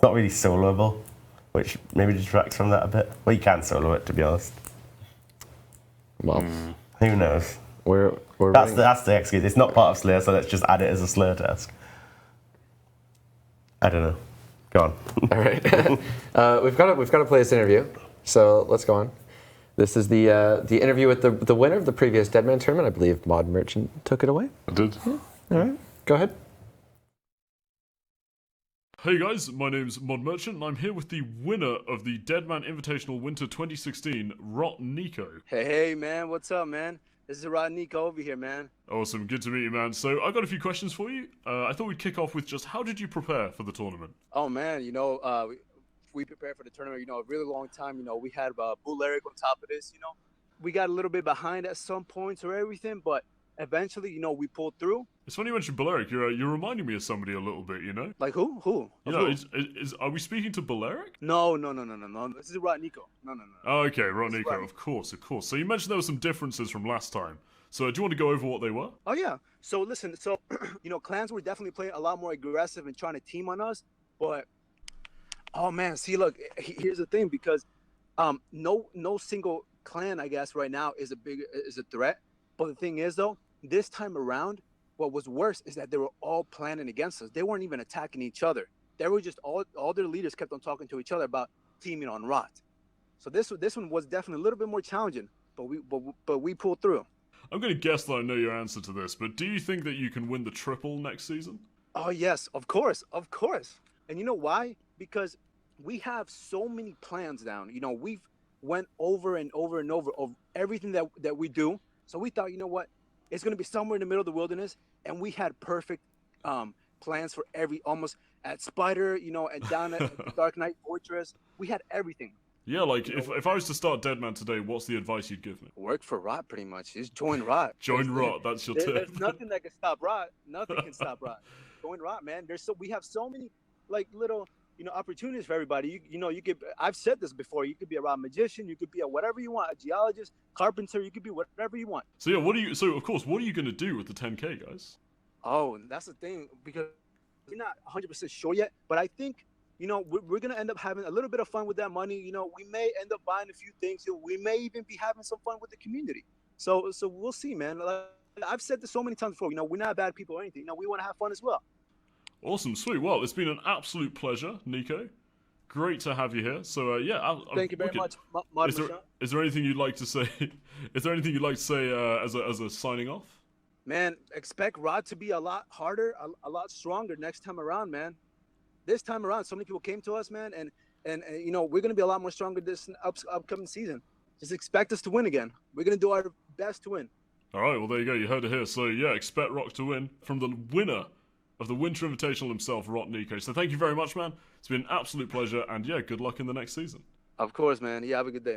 C: really soloable, which maybe detracts from that a bit. Well, you can solo it, to be honest.
A: Well,
C: Who knows?
A: we're
C: That's
A: running-
C: the excuse. It's not part of Slayer, so let's just add it as a Slayer task. I don't know. Go on.
A: All right. We've got to play this interview, so let's go on. This is the interview with the winner of the previous Deadman tournament. I believe Mod Merchant took it away.
D: I did.
A: Yeah. All right, go ahead.
D: Hey guys, my name's Mod Merchant, and I'm here with the winner of the Deadman Invitational Winter 2016, Rot Nico.
I: Hey, man, what's up, man? This is Rod Nico over here, man.
D: Awesome, good to meet you, man. So I got a few questions for you. I thought we'd kick off with just how did you prepare for the tournament?
I: Oh, man, we prepared for the tournament, a really long time. We had Bull Eric on top of this, We got a little bit behind at some points or everything, but eventually, we pulled through.
D: It's funny you mentioned Balearic. You're reminding me of somebody a little bit,
I: Like who? Who?
D: Are we speaking to Balearic?
I: No. This is Rod Nico. No.
D: Oh, okay, Rot Nico, of course. So you mentioned there were some differences from last time. So do you want to go over what they were?
I: Oh, yeah. So listen, clans were definitely playing a lot more aggressive and trying to team on us. But, oh, man, see, look, here's the thing. Because no single clan, I guess, right now is a threat. But the thing is, though, this time around, what was worse is that they were all planning against us. They weren't even attacking each other. They were just all their leaders kept on talking to each other about teaming on Rot. So this one was definitely a little bit more challenging, but we pulled through.
D: I'm going to guess that I know your answer to this, but do you think that you can win the triple next season?
I: Oh yes, of course. And you know why? Because we have so many plans down. We've went over and over and over of everything that we do. So we thought, you know what? It's going to be somewhere in the middle of the wilderness, and we had perfect plans for almost at Spider, and down at Dark Knight Fortress. We had everything.
D: Yeah, like if I was to start Deadman today, what's the advice you'd give me?
I: Work for Rot, pretty much. Just join Rot.
D: Join Rot. That's your tip.
I: There's nothing that can stop Rot. Nothing can stop Rot. Join Rot, man. We have so many little opportunities for everybody. You could. I've said this before. You could be a Rot magician. You could be a whatever you want. A geologist, carpenter. You could be whatever you want.
D: So yeah, what are you going to do with the 10K, guys?
I: Oh, that's the thing, because we're not 100% sure yet. But I think we're going to end up having a little bit of fun with that money. We may end up buying a few things. We may even be having some fun with the community. So we'll see, man. I've said this so many times before. We're not bad people or anything. We want to have fun as well.
D: Awesome, sweet. Well, it's been an absolute pleasure, Nico. Great to have you here. So
I: thank you very much.
D: Is there anything you'd like to say? Is there anything you'd like to say as a signing off?
I: Man, expect Rod to be a lot harder, a lot stronger next time around, man. This time around, so many people came to us, man, and we're gonna be a lot more stronger this upcoming season. Just expect us to win again. We're gonna do our best to win.
D: All right, well there you go. You heard it here. So yeah, expect Rock to win from the winner of the Winter Invitational himself, Rot Nico. So thank you very much, man. It's been an absolute pleasure, and yeah, good luck in the next season.
I: Of course, man. Yeah, have a good day, man.